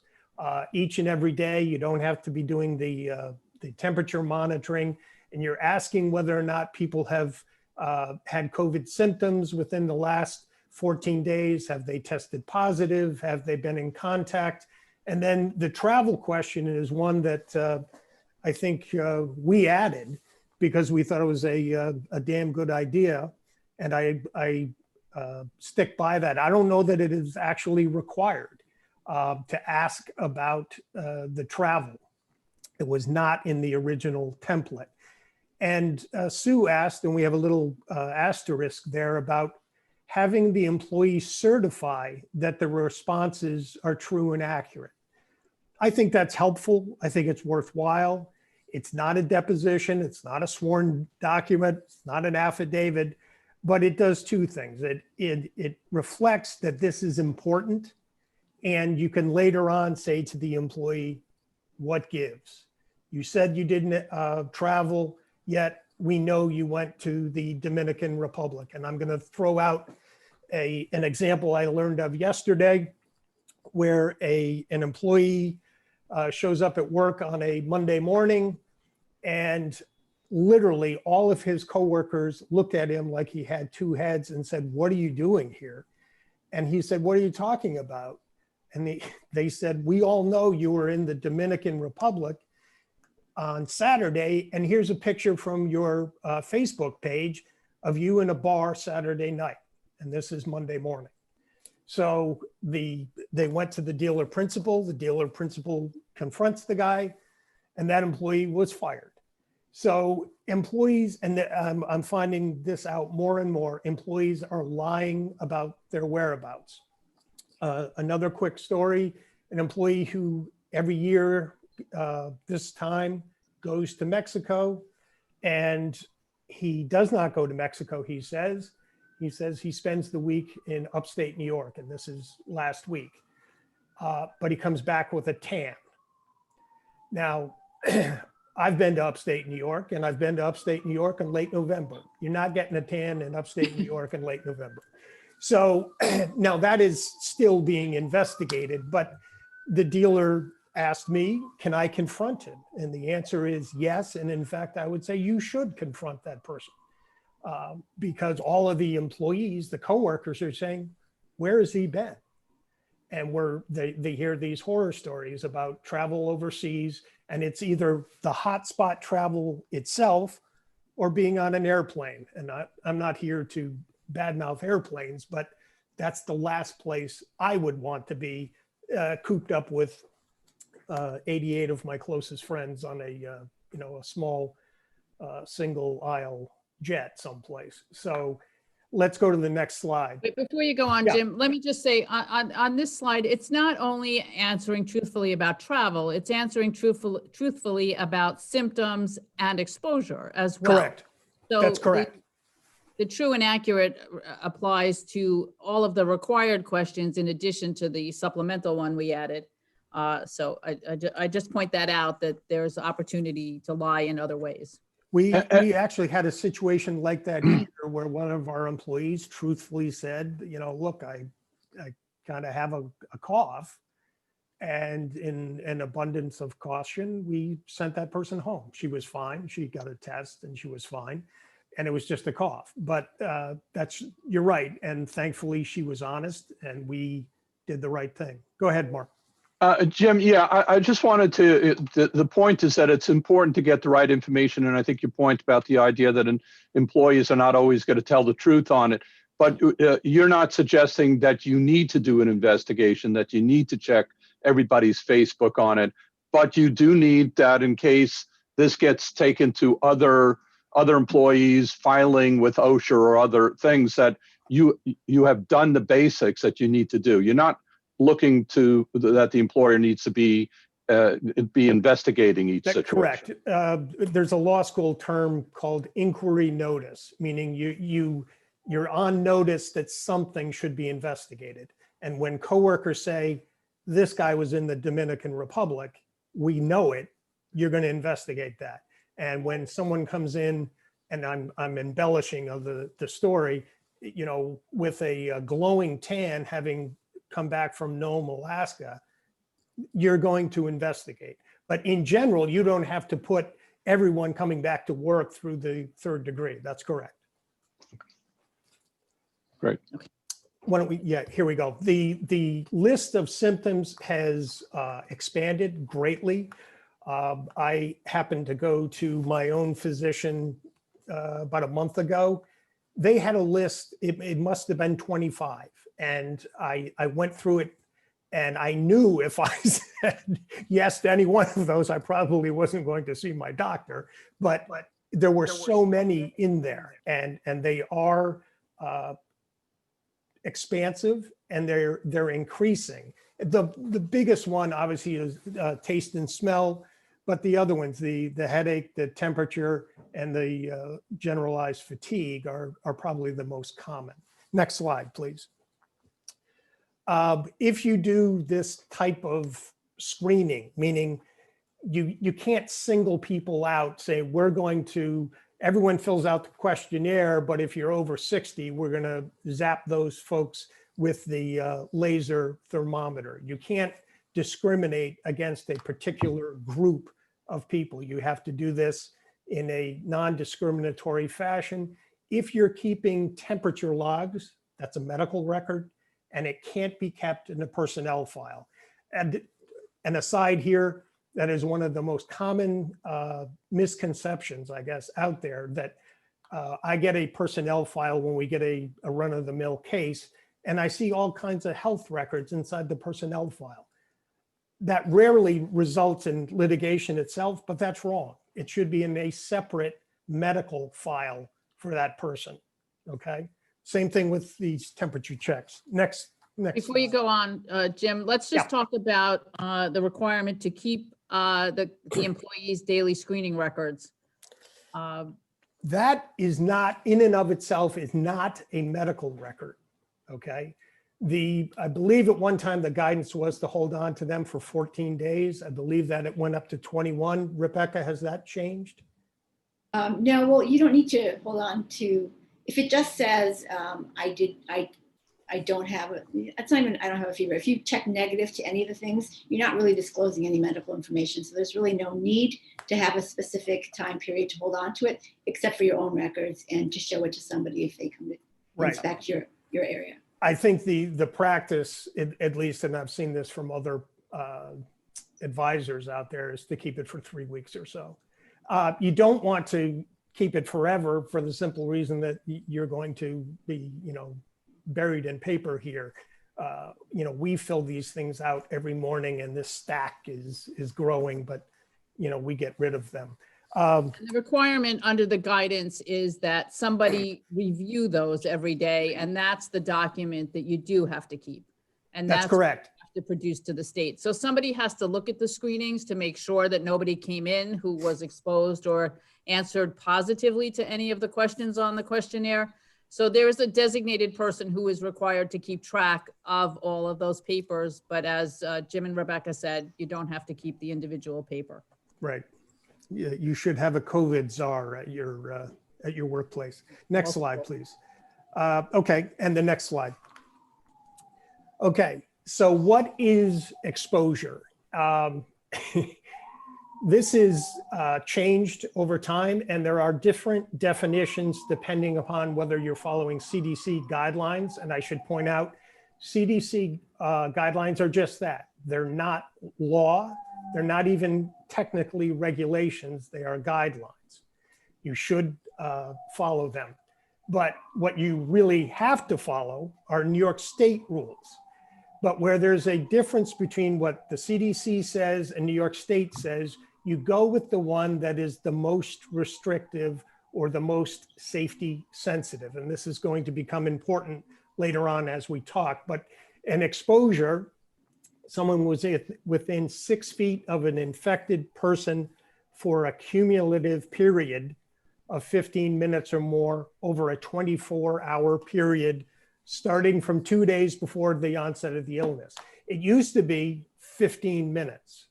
each and every day. You don't have to be doing the temperature monitoring, and you're asking whether or not people have had COVID symptoms within the last 14 days. Have they tested positive? Have they been in contact? And then the travel question is one that I think we added because we thought it was a damn good idea. And I stick by that. I don't know that it is actually required to ask about the travel. It was not in the original template. And Sue asked, and we have a little asterisk there, about having the employee certify that the responses are true and accurate. I think that's helpful. I think it's worthwhile. It's not a deposition. It's not a sworn document. It's not an affidavit, but it does two things. It reflects that this is important, and you can later on say to the employee, what gives? You said you didn't travel, yet we know you went to the Dominican Republic. And I'm going to throw out an example I learned of yesterday, where an employee shows up at work on a Monday morning, and literally all of his coworkers looked at him like he had two heads and said, "What are you doing here?" And he said, "What are you talking about?" And they said, "We all know you were in the Dominican Republic on Saturday, and here's a picture from your Facebook page of you in a bar Saturday night, and this is Monday morning." So they went to the dealer principal. The dealer principal confronts the guy, and that employee was fired. So employees, and I'm finding this out more and more, employees are lying about their whereabouts. Another quick story, an employee who every year this time goes to Mexico, and he does not go to Mexico, he says. He says he spends the week in upstate New York, and this is last week. But he comes back with a tan. Now, I've been to upstate New York, and I've been to upstate New York in late November. You're not getting a tan in upstate New York in late November. So now that is still being investigated, but the dealer asked me, can I confront him? And the answer is yes. And in fact, I would say you should confront that person because all of the employees, the coworkers are saying, where has he been? And they hear these horror stories about travel overseas, and it's either the hotspot travel itself or being on an airplane. And I'm not here to badmouth airplanes, but that's the last place I would want to be cooped up with 88 of my closest friends on a small single aisle jet someplace. So let's go to the next slide. But before you go on, Yeah. Jim, let me just say on this slide, it's not only answering truthfully about travel, it's answering truthfully about symptoms and exposure as well. Correct. So That's correct. The true and accurate applies to all of the required questions in addition to the supplemental one we added. So I just point that out, that there's opportunity to lie in other ways. We actually had a situation like that here where one of our employees truthfully said, look, I kind of have a cough, and in an abundance of caution, we sent that person home. She was fine. She got a test and she was fine. and it was just a cough. But you're right. And thankfully she was honest and we did the right thing. Go ahead, Mark. Jim, yeah, I just wanted to, the point is that it's important to get the right information. And I think your point about the idea that employees are not always going to tell the truth on it. But you're not suggesting that you need to do an investigation, that you need to check everybody's Facebook on it. But you do need that in case this gets taken to other employees filing with OSHA or other things, that you have done the basics that you need to do. You're not looking to that the employer needs to be investigating each situation. Correct. There's a law school term called inquiry notice, meaning you're on notice that something should be investigated. And when coworkers say, this guy was in the Dominican Republic, we know it, you're going to investigate that. And when someone comes in, and I'm embellishing of the story, with a glowing tan, having come back from Nome, Alaska, you're going to investigate. But in general, you don't have to put everyone coming back to work through the 3rd degree. That's correct. Great. Okay. Why don't we, here we go. The list of symptoms has expanded greatly. I happened to go to my own physician about a month ago. They had a list, it must have been 25. And I went through it, and I knew if I said yes to any one of those, I probably wasn't going to see my doctor. But there were so many in there, and they are expansive, and they're increasing. The biggest one obviously is taste and smell, but the other ones, the headache, the temperature, and the generalized fatigue are probably the most common. Next slide, please. If you do this type of screening, meaning you can't single people out, say everyone fills out the questionnaire, but if you're over 60, we're going to zap those folks with the laser thermometer. You can't discriminate against a particular group of people. You have to do this in a non-discriminatory fashion. If you're keeping temperature logs, that's a medical record, and it can't be kept in a personnel file. And an aside here, that is one of the most common misconceptions, I guess, out there, that I get a personnel file when we get a run-of-the-mill case, and I see all kinds of health records inside the personnel file. That rarely results in litigation itself, but that's wrong. It should be in a separate medical file for that person, okay? Same thing with these temperature checks. Next. Before you go on, Jim, let's just talk about the requirement to keep the employees' daily screening records. That is not, in and of itself, is not a medical record, okay? I believe at one time the guidance was to hold on to them for 14 days. I believe that it went up to 21. Rebecca, has that changed? No, well, you don't need to hold on to, if it just says, I don't have it's not even, I don't have a fever. If you check negative to any of the things, you're not really disclosing any medical information. So there's really no need to have a specific time period to hold on to it, except for your own records and to show it to somebody if they come to inspect your area. I think the practice, at least, and I've seen this from other advisors out there, is to keep it for 3 weeks or so. You don't want to keep it forever for the simple reason that you're going to be, buried in paper here. We fill these things out every morning, and this stack is growing, but we get rid of them. The requirement under the guidance is that somebody review those every day, and that's the document that you do have to keep. And that's correct. What you have to produce to the state. So somebody has to look at the screenings to make sure that nobody came in who was exposed or answered positively to any of the questions on the questionnaire. So there is a designated person who is required to keep track of all of those papers. But as Jim and Rebecca said, you don't have to keep the individual paper. Right. Yeah, you should have a COVID czar at your workplace. Next slide, please. Okay, and the next slide. Okay, so what is exposure? This is changed over time, and there are different definitions depending upon whether you're following CDC guidelines. And I should point out, CDC guidelines are just that. They're not law. They're not even technically regulations. They are guidelines. You should follow them. But what you really have to follow are New York State rules. But where there's a difference between what the CDC says and New York State says, you go with the one that is the most restrictive or the most safety sensitive. And this is going to become important later on as we talk. But an exposure, someone was within 6 feet of an infected person for a cumulative period of 15 minutes or more over a 24-hour period, starting from 2 days before the onset of the illness. It used to be 15 minutes,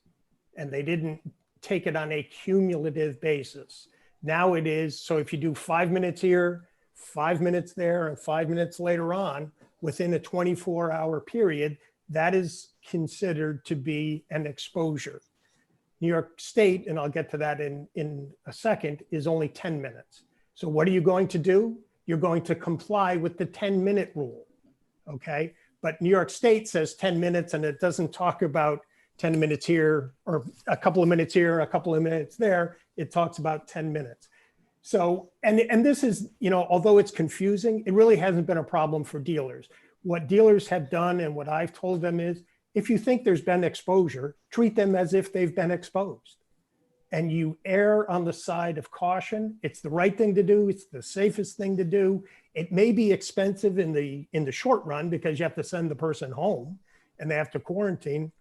and they didn't take it on a cumulative basis. Now it is, so if you do 5 minutes here, 5 minutes there, and 5 minutes later on, within a 24-hour period, that is considered to be an exposure. New York State, and I'll get to that in a second, is only 10 minutes. So what are you going to do? You're going to comply with the 10-minute rule, okay? But New York State says 10 minutes, and it doesn't talk about 10 minutes here, or a couple of minutes here, a couple of minutes there. It talks about 10 minutes. So, and this is, you know, although it's confusing, it really hasn't been a problem for dealers. What dealers have done and what I've told them is, if you think there's been exposure, treat them as if they've been exposed. And you err on the side of caution. It's the right thing to do. It's the safest thing to do. It may be expensive in the short run because you have to send the person home and they have to quarantine,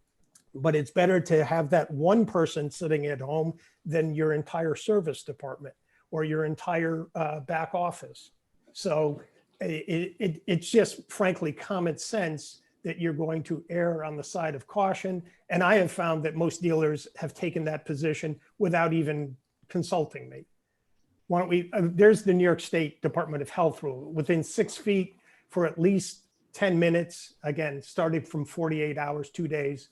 but it's better to have that one person sitting at home than your entire service department or your entire back office. So it's just frankly common sense that you're going to err on the side of caution. And I have found that most dealers have taken that position without even consulting me. Why don't we, there's the New York State Department of Health rule, within 6 feet for at least 10 minutes, again, starting from 48 hours, 2 days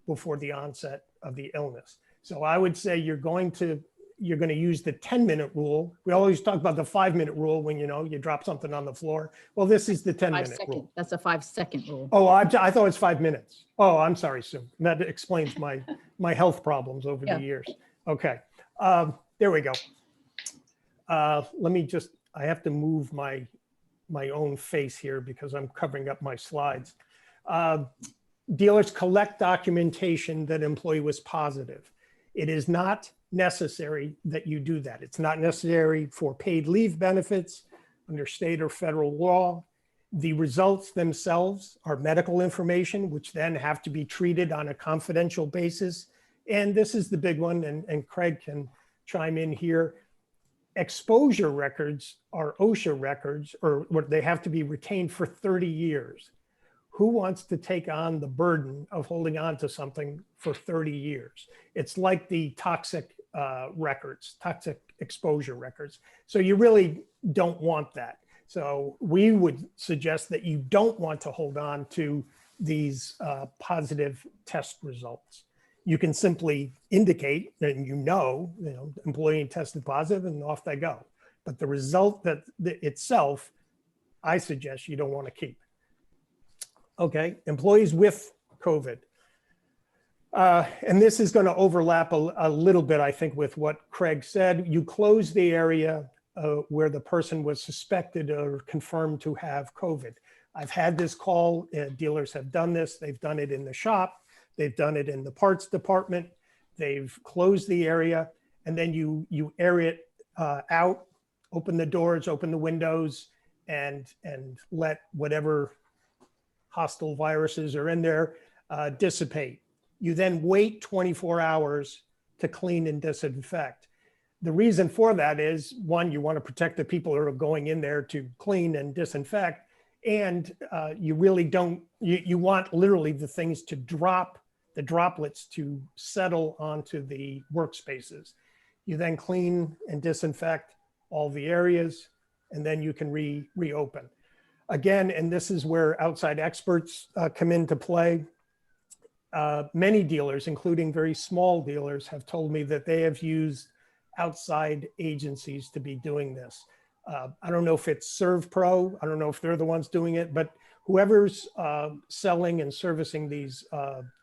before the onset of the illness. So I would say you're going to use the 10-minute rule. We always talk about the 5-minute rule when, you know, you drop something on the floor. Well, this is the 10-minute rule. That's a 5-second rule. Oh, I thought it was 5 minutes. Oh, I'm sorry, Sue. That explains my health problems over the years. Okay, there we go. Let me just, I have to move my own face here because I'm covering up my slides. Dealers collect documentation that employee was positive. It is not necessary that you do that. It's not necessary for paid leave benefits under state or federal law. The results themselves are medical information, which then have to be treated on a confidential basis. And this is the big one, and Craig can chime in here. Exposure records are OSHA records, or they have to be retained for 30 years. Who wants to take on the burden of holding on to something for 30 years? It's like the toxic records, toxic exposure records. So you really don't want that. So we would suggest that you don't want to hold on to these positive test results. You can simply indicate that you know, employee tested positive and off they go. But the result that itself, I suggest you don't want to keep. Okay, employees with COVID. And this is going to overlap a little bit, I think, with what Craig said. You close the area where the person was suspected or confirmed to have COVID. I've had this call, dealers have done this. They've done it in the shop. They've done it in the parts department. They've closed the area, and then you air it out, open the doors, open the windows, and let whatever hostile viruses are in there dissipate. You then wait 24 hours to clean and disinfect. The reason for that is, one, you want to protect the people who are going in there to clean and disinfect. And you really don't, you want literally the things to drop, the droplets to settle onto the workspaces. You then clean and disinfect all the areas, and then you can reopen. Again, and this is where outside experts come into play. many dealers, including very small dealers, have told me that they have used outside agencies to be doing this. I don't know if it's ServPro, I don't know if they're the ones doing it, but whoever's selling and servicing these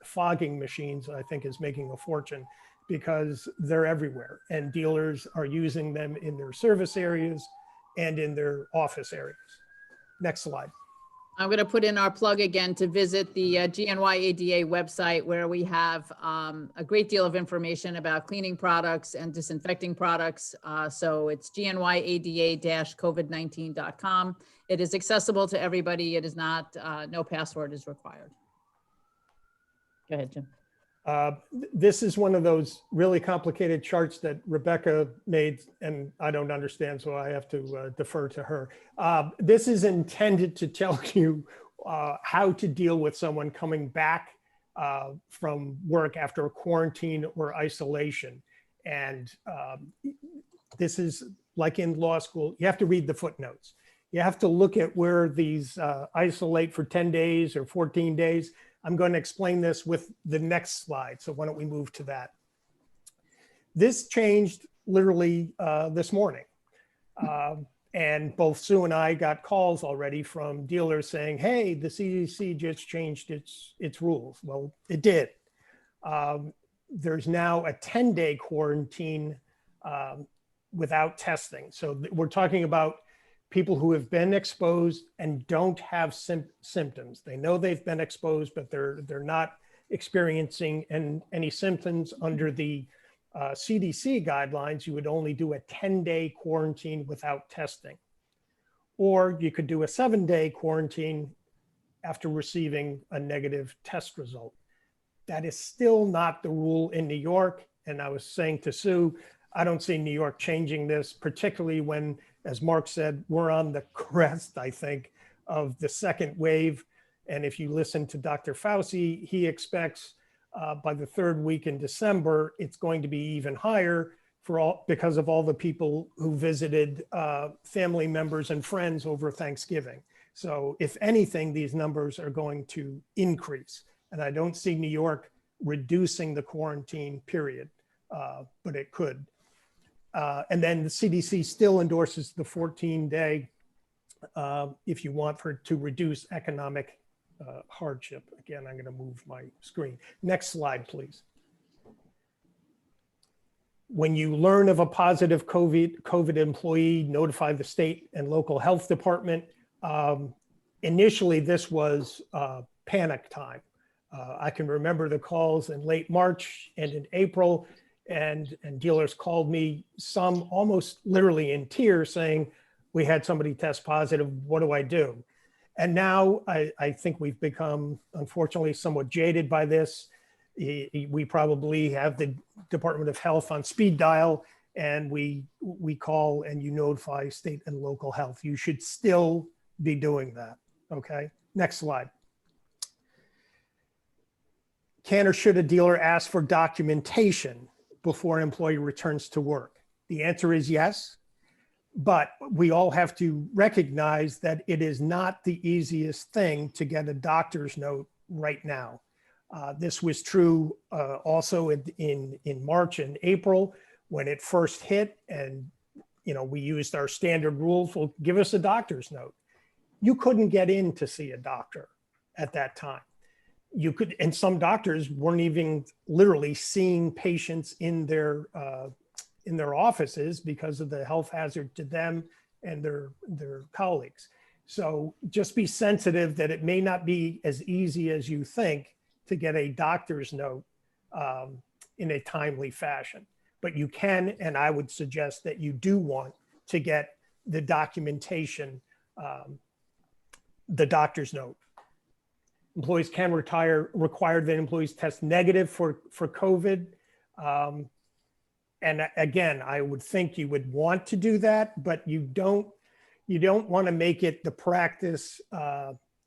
fogging machines, I think, is making a fortune because they're everywhere, and dealers are using them in their service areas and in their office areas. Next slide. I'm going to put in our plug again to visit the GNYADA website, where we have a great deal of information about cleaning products and disinfecting products. So it's gnyada-covid19.com. It is accessible to everybody. It is not, no password is required. Go ahead, Jim. This is one of those really complicated charts that Rebecca made, and I don't understand, so I have to defer to her. This is intended to tell you how to deal with someone coming back from work after a quarantine or isolation. And this is like in law school, you have to read the footnotes. You have to look at where these isolate for 10 days or 14 days. I'm going to explain this with the next slide. So why don't we move to that? This changed literally this morning. And both Sue and I got calls already from dealers saying, hey, the CDC just changed its rules. Well, it did. There's now a 10-day quarantine without testing. So we're talking about people who have been exposed and don't have symptoms. They know they've been exposed, but they're not experiencing any symptoms. Under the CDC guidelines, you would only do a 10-day quarantine without testing. Or you could do a 7-day quarantine after receiving a negative test result. That is still not the rule in New York. And I was saying to Sue, I don't see New York changing this, particularly when, as Mark said, we're on the crest, I think, of the second wave. And if you listen to Dr. Fauci, he expects by the third week in December, it's going to be even higher because of all the people who visited family members and friends over Thanksgiving. So if anything, these numbers are going to increase. And I don't see New York reducing the quarantine period, but it could. And then the CDC still endorses the 14-day if you want to reduce economic hardship. Again, I'm going to move my screen. Next slide, please. When you learn of a positive COVID employee, notify the state and local health department. Initially, this was panic time. I can remember the calls in late March and in April. And dealers called me, some almost literally in tears, saying, we had somebody test positive, what do I do? And now I think we've become, unfortunately, somewhat jaded by this. We probably have the Department of Health on speed dial, and we call and you notify state and local health. You should still be doing that, okay? Next slide. Can or should a dealer ask for documentation before an employee returns to work? The answer is yes, but we all have to recognize that it is not the easiest thing to get a doctor's note right now. This was true also in March and April when it first hit, and we used our standard rules. Well, give us a doctor's note. You couldn't get in to see a doctor at that time. You could, and some doctors weren't even literally seeing patients in their offices because of the health hazard to them and their colleagues. So just be sensitive that it may not be as easy as you think to get a doctor's note in a timely fashion. But you can, and I would suggest that you do want to get the documentation, the doctor's note. Employees can require that employees test negative for COVID. And again, I would think you would want to do that, but you don't want to make it the practice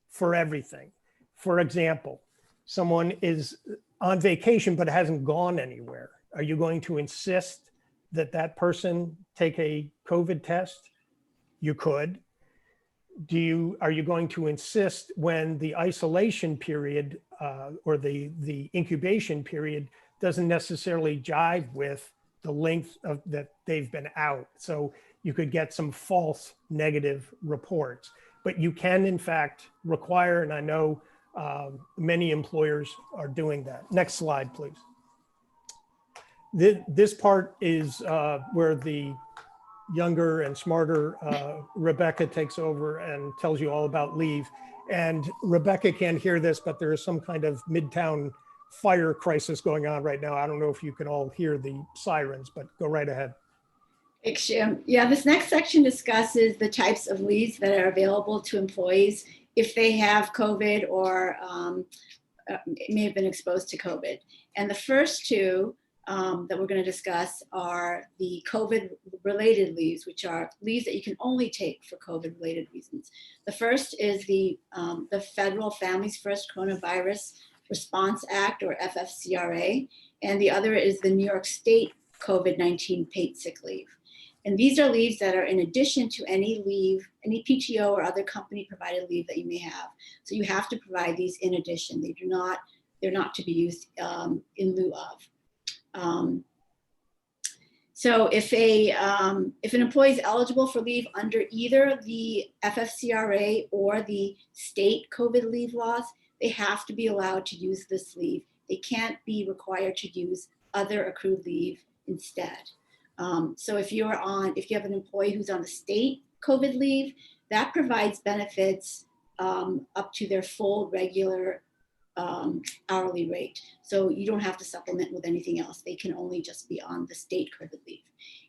for everything. For example, someone is on vacation but hasn't gone anywhere. Are you going to insist that that person take a COVID test? You could. are you going to insist when the isolation period or the incubation period doesn't necessarily jive with the length of that they've been out? So you could get some false negative reports, but you can in fact require, and I know many employers are doing that. Next slide, please. This part is where the younger and smarter Rebecca takes over and tells you all about leave. And Rebecca can't hear this, but there is some kind of Midtown fire crisis going on right now. I don't know if you can all hear the sirens, but go right ahead. Thanks, Jim. Yeah, this next section discusses the types of leaves that are available to employees if they have COVID or may have been exposed to COVID. And the first two that we're going to discuss are the COVID-related leaves, which are leaves that you can only take for COVID-related reasons. The first is the Federal Families First Coronavirus Response Act, or FFCRA, and the other is the New York State COVID-19 paid sick leave. And these are leaves that are in addition to any leave, any PTO or other company provided leave that you may have. So you have to provide these in addition. They're not to be used in lieu of. So if an employee is eligible for leave under either the FFCRA or the state COVID leave laws, they have to be allowed to use this leave. They can't be required to use other accrued leave instead. So if you have an employee who's on the state COVID leave, that provides benefits up to their full regular hourly rate. So you don't have to supplement with anything else. They can only just be on the state COVID leave.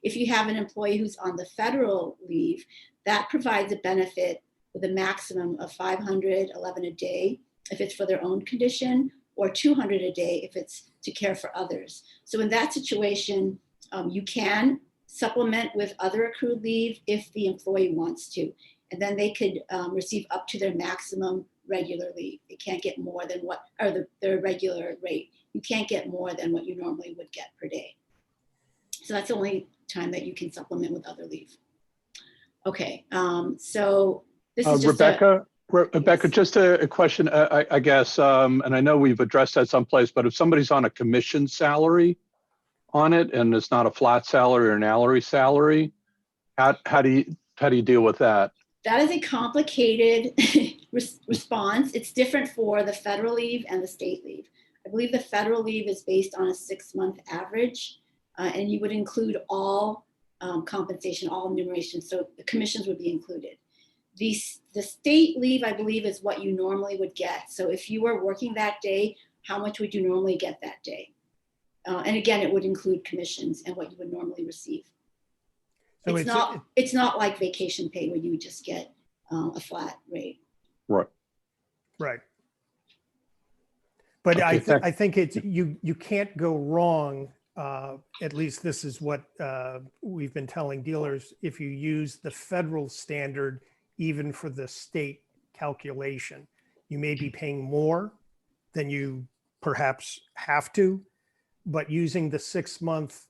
If you have an employee who's on the federal leave, that provides a benefit with a maximum of $511 a day if it's for their own condition, or $200 a day if it's to care for others. So in that situation, you can supplement with other accrued leave if the employee wants to, and then they could receive up to their maximum regular leave. They can't get more than their regular rate. You can't get more than what you normally would get per day. So that's the only time that you can supplement with other leave. Okay, so this is just Rebecca, just a question, I guess, and I know we've addressed that someplace, but if somebody's on a commission salary on it and it's not a flat salary or an hourly salary, how do you deal with that? That is a complicated response. It's different for the federal leave and the state leave. I believe the federal leave is based on a 6-month average, and you would include all compensation, all enumeration, so the commissions would be included. The state leave, I believe, is what you normally would get. So if you were working that day, how much would you normally get that day? And again, it would include commissions and what you would normally receive. So it's not like vacation pay where you would just get a flat rate. Right. Right. But Okay, I think it's you can't go wrong. At least this is what we've been telling dealers. If you use the federal standard, even for the state calculation, you may be paying more than you perhaps have to, but using the 6-month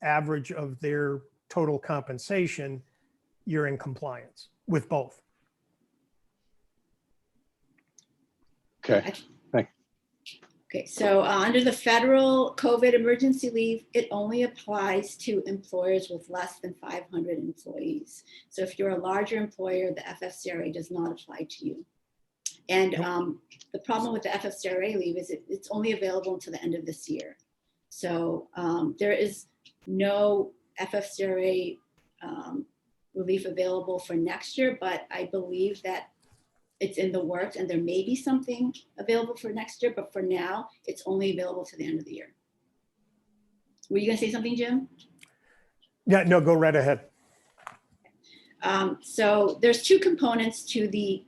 average of their total compensation, you're in compliance with both. Okay. Okay, so under the federal COVID emergency leave, it only applies to employers with less than 500 employees. So if you're a larger employer, the FFCRA does not apply to you. And the problem with the FFCRA leave is it's only available until the end of this year. So there is no FFCRA relief available for next year, but I believe that it's in the works and there may be something available for next year, but for now, it's only available to the end of the year. Were you gonna say something, Jim? Yeah, no, go right ahead. So there's two components to the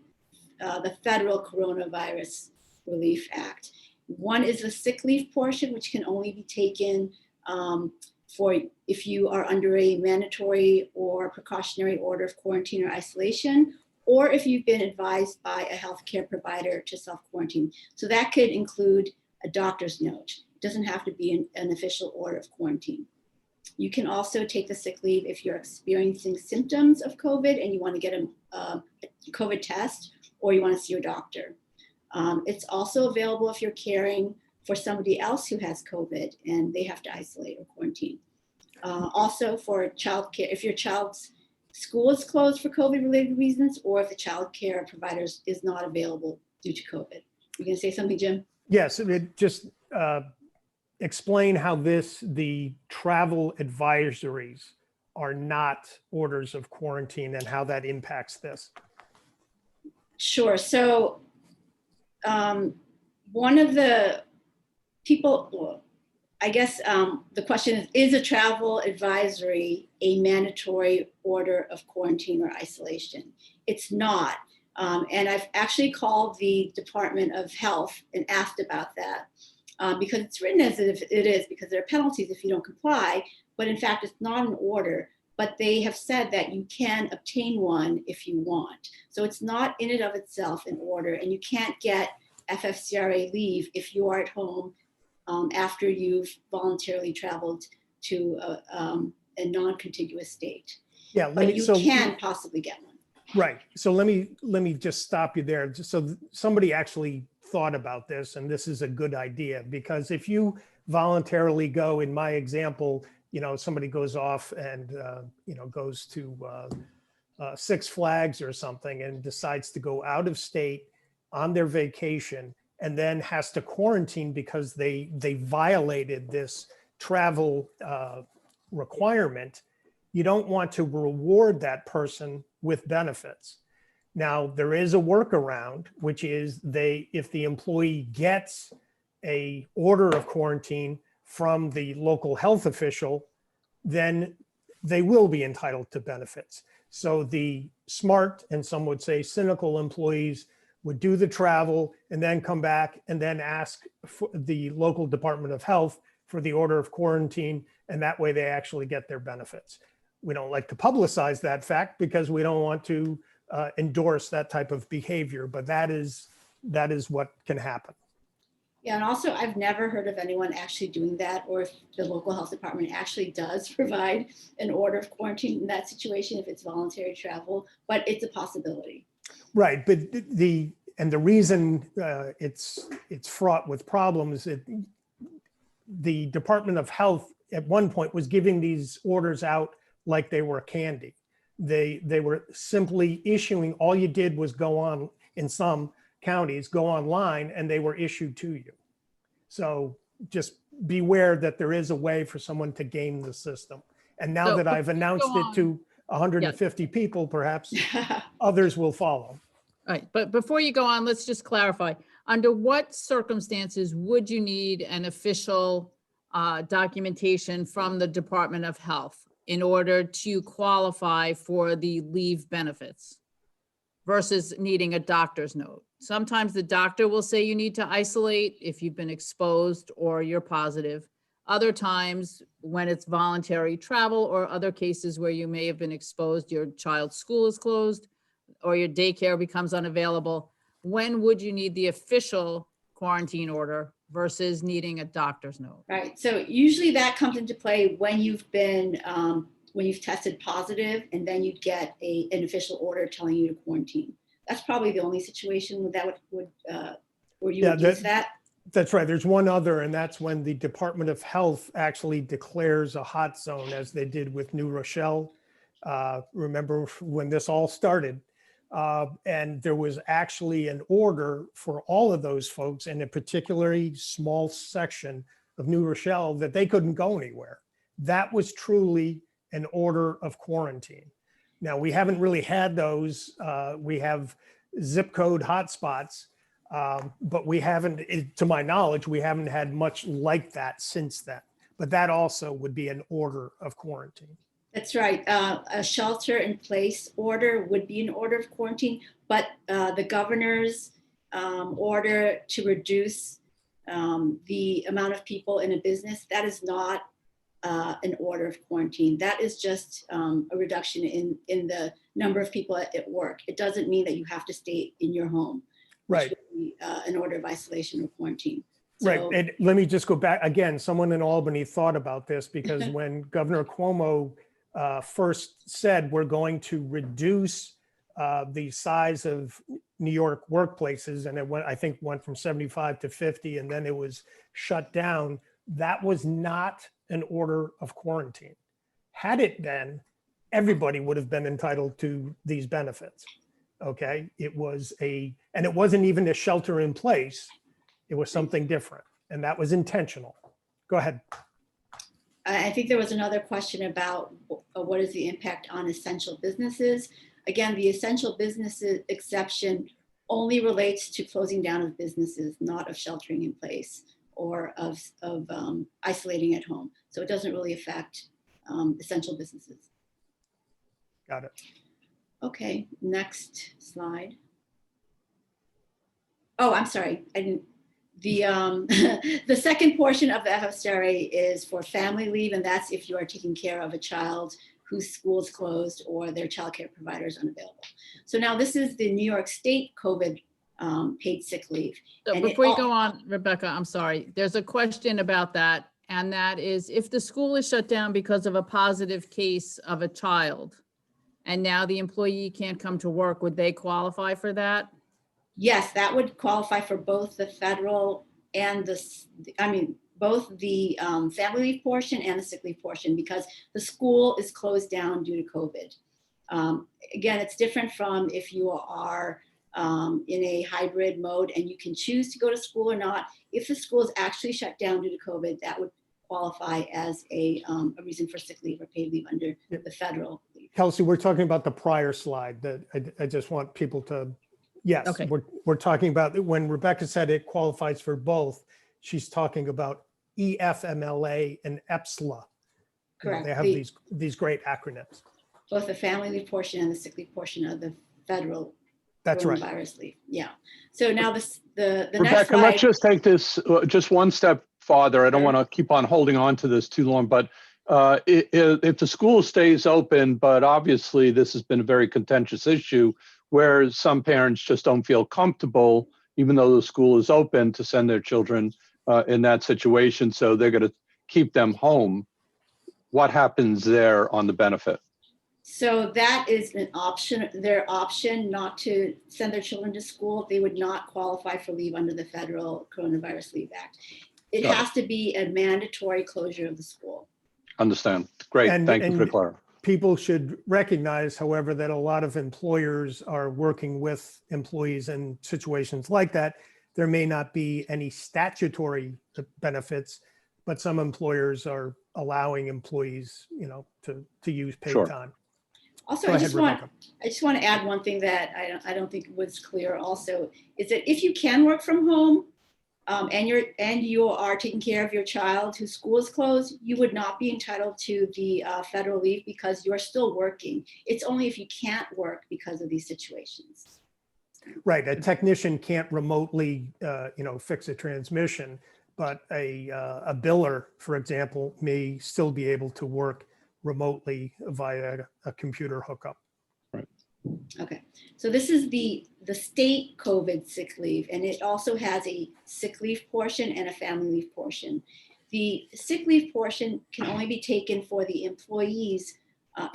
Federal Coronavirus Relief Act. One is the sick leave portion, which can only be taken for if you are under a mandatory or precautionary order of quarantine or isolation, or if you've been advised by a healthcare provider to self-quarantine. So that could include a doctor's note. It doesn't have to be an official order of quarantine. You can also take the sick leave if you're experiencing symptoms of COVID and you want to get a COVID test or you want to see your doctor. It's also available if you're caring for somebody else who has COVID and they have to isolate or quarantine. Also for childcare, if your child's school is closed for COVID-related reasons, or if the child care provider is not available due to COVID. You gonna say something, Jim? Yes, it just explain how the travel advisories are not orders of quarantine and how that impacts this. Sure. So one of the people, well, I guess the question is a travel advisory a mandatory order of quarantine or isolation? It's not. And I've actually called the Department of Health and asked about that because it's written as if it is, because there are penalties if you don't comply, but in fact, it's not an order, but they have said that you can obtain one if you want. So it's not in and of itself an order, and you can't get FFCRA leave if you are at home after you've voluntarily traveled to a non-contiguous state. Yeah, but you can possibly get one. Right. So let me just stop you there. So somebody actually thought about this, and this is a good idea, because if you voluntarily go, in my example, somebody goes off and goes to Six Flags or something and decides to go out of state on their vacation and then has to quarantine because they violated this travel requirement, you don't want to reward that person with benefits. Now, there is a workaround, which is if the employee gets a order of quarantine from the local health official, then they will be entitled to benefits. So the smart, and some would say cynical, employees would do the travel and then come back and then ask for the local Department of Health for the order of quarantine, and that way they actually get their benefits. We don't like to publicize that fact because we don't want to endorse that type of behavior, but that is what can happen. Yeah, and also I've never heard of anyone actually doing that, or if the local health department actually does provide an order of quarantine in that situation if it's voluntary travel, but it's a possibility. Right, but the reason it's fraught with problems, the Department of Health at one point was giving these orders out like they were candy. They were simply issuing, all you did was go on, in some counties, go online and they were issued to you. So just beware that there is a way for someone to game the system. And now that I've announced it to 150 people, perhaps others will follow. All right, but before you go on, let's just clarify. Under what circumstances would you need an official documentation from the Department of Health in order to qualify for the leave benefits versus needing a doctor's note? Sometimes the doctor will say you need to isolate if you've been exposed or you're positive. Other times when it's voluntary travel or other cases where you may have been exposed, your child's school is closed or your daycare becomes unavailable, when would you need the official quarantine order versus needing a doctor's note? Right. So usually that comes into play when you've been, when you've tested positive, and then you'd get an official order telling you to quarantine. That's probably the only situation that would where you would use that. That's right. There's one other, and that's when the Department of Health actually declares a hot zone, as they did with New Rochelle. Remember when this all started? And there was actually an order for all of those folks in a particularly small section of New Rochelle that they couldn't go anywhere. That was truly an order of quarantine. Now, we haven't really had those. We have zip code hotspots, but we haven't, to my knowledge, we haven't had much like that since then. But that also would be an order of quarantine. That's right. A shelter in place order would be an order of quarantine, but the governor's order to reduce the amount of people in a business, that is not an order of quarantine. That is just a reduction in the number of people at work. It doesn't mean that you have to stay in your home. Right. Which would be an order of isolation or quarantine. Right, So- and let me just go back, again, someone in Albany thought about this because when Governor Cuomo first said we're going to reduce the size of New York workplaces, and it went, I think, went from 75 to 50, and then it was shut down, that was not an order of quarantine. Had it been, everybody would have been entitled to these benefits. Okay, it was and it wasn't even a shelter in place. It was something different, and that was intentional. Go ahead. I think there was another question about what is the impact on essential businesses. Again, the essential businesses exception only relates to closing down of businesses, not of sheltering in place or of isolating at home. So it doesn't really affect essential businesses. Got it. Okay, next slide. Oh, I'm sorry. I didn't. The second portion of the FSRA is for family leave, and that's if you are taking care of a child whose school is closed or their childcare provider is unavailable. So now this is the New York State COVID paid sick leave. So And before you go on, Rebecca, I'm sorry, there's a question about that. And that is, if the school is shut down because of a positive case of a child, and now the employee can't come to work, would they qualify for that? Yes, that would qualify for both the federal and both the family leave portion and the sick leave portion, because the school is closed down due to COVID. Again, it's different from if you are in a hybrid mode and you can choose to go to school or not. If the school is actually shut down due to COVID, that would qualify as a reason for sick leave or paid leave under the federal leave. Kelsey, we're talking about the prior slide that I just want people to, yes, Okay. we're talking about when Rebecca said it qualifies for both, she's talking about EFMLA and EPSLA. You know, Correct. they have these great acronyms. Both the family leave portion and the sick leave portion of the federal That's right. coronavirus leave. Yeah. So now the next Rebecca, slide. let's just take this just one step farther. I don't want to keep on holding on to this too long, but if the school stays open, but obviously this has been a very contentious issue where some parents just don't feel comfortable, even though the school is open, to send their children in that situation. So they're going to keep them home. What happens there on the benefit? So that is an option, their option not to send their children to school. They would not qualify for leave under the Federal Coronavirus Leave Act. It Got it. has to be a mandatory closure of the school. Understand. Great. Thank you for clarifying. People should recognize, however, that a lot of employers are working with employees in situations like that. There may not be any statutory benefits, but some employers are allowing employees, you know, to use paid Sure. time. Also, Go I ahead, just want to add one thing that I don't think was clear also, is that if you can work from home and you are taking care of your child whose school is closed, you would not be entitled to the federal leave because you're still working. It's only if you can't work because of these situations. Right, a technician can't remotely, fix a transmission, but a biller, for example, may still be able to work remotely via a computer hookup. Okay, so this is the state COVID sick leave, and it also has a sick leave portion and a family leave portion. The sick leave portion can only be taken for the employees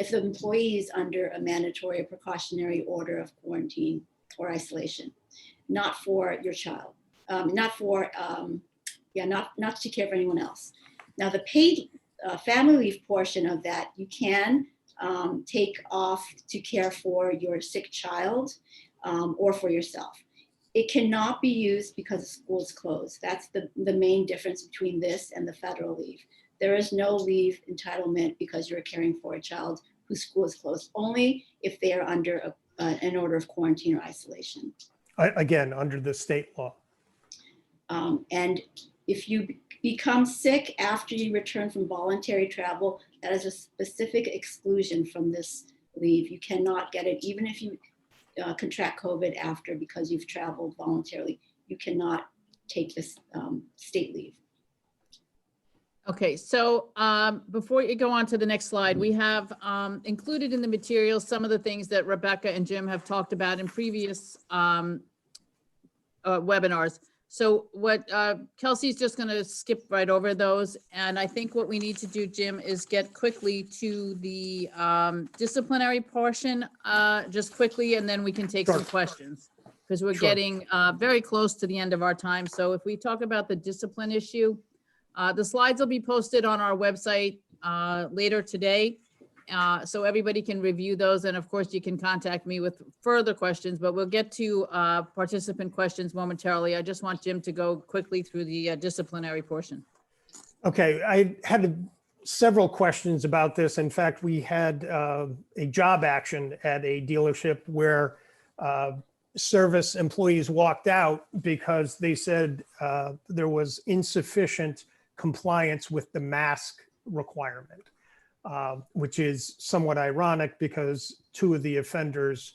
if the employee is under a mandatory or precautionary order of quarantine or isolation, not for your child, not to take care of anyone else. Now the paid family leave portion of that, you can take off to care for your sick child or for yourself. It cannot be used because the school is closed. That's the main difference between this and the federal leave. There is no leave entitlement because you're caring for a child whose school is closed, only if they are under an order of quarantine or isolation. Again, under the state law. And if you become sick after you return from voluntary travel, that is a specific exclusion from this leave. You cannot get it, even if you contract COVID after because you've traveled voluntarily. You cannot take this state leave. Okay, so before you go on to the next slide, we have included in the materials some of the things that Rebecca and Jim have talked about in previous webinars. So what Kelsey's just going to skip right over those. And I think what we need to do, Jim, is get quickly to the disciplinary portion, just quickly, and then we can take some Sure. questions. Because we're Sure. getting very close to the end of our time. So if we talk about the discipline issue, the slides will be posted on our website later today. So everybody can review those. And of course, you can contact me with further questions, but we'll get to participant questions momentarily. I just want Jim to go quickly through the disciplinary portion. Okay, I had several questions about this. In fact, we had a job action at a dealership where service employees walked out because they said there was insufficient compliance with the mask requirement, which is somewhat ironic because two of the offenders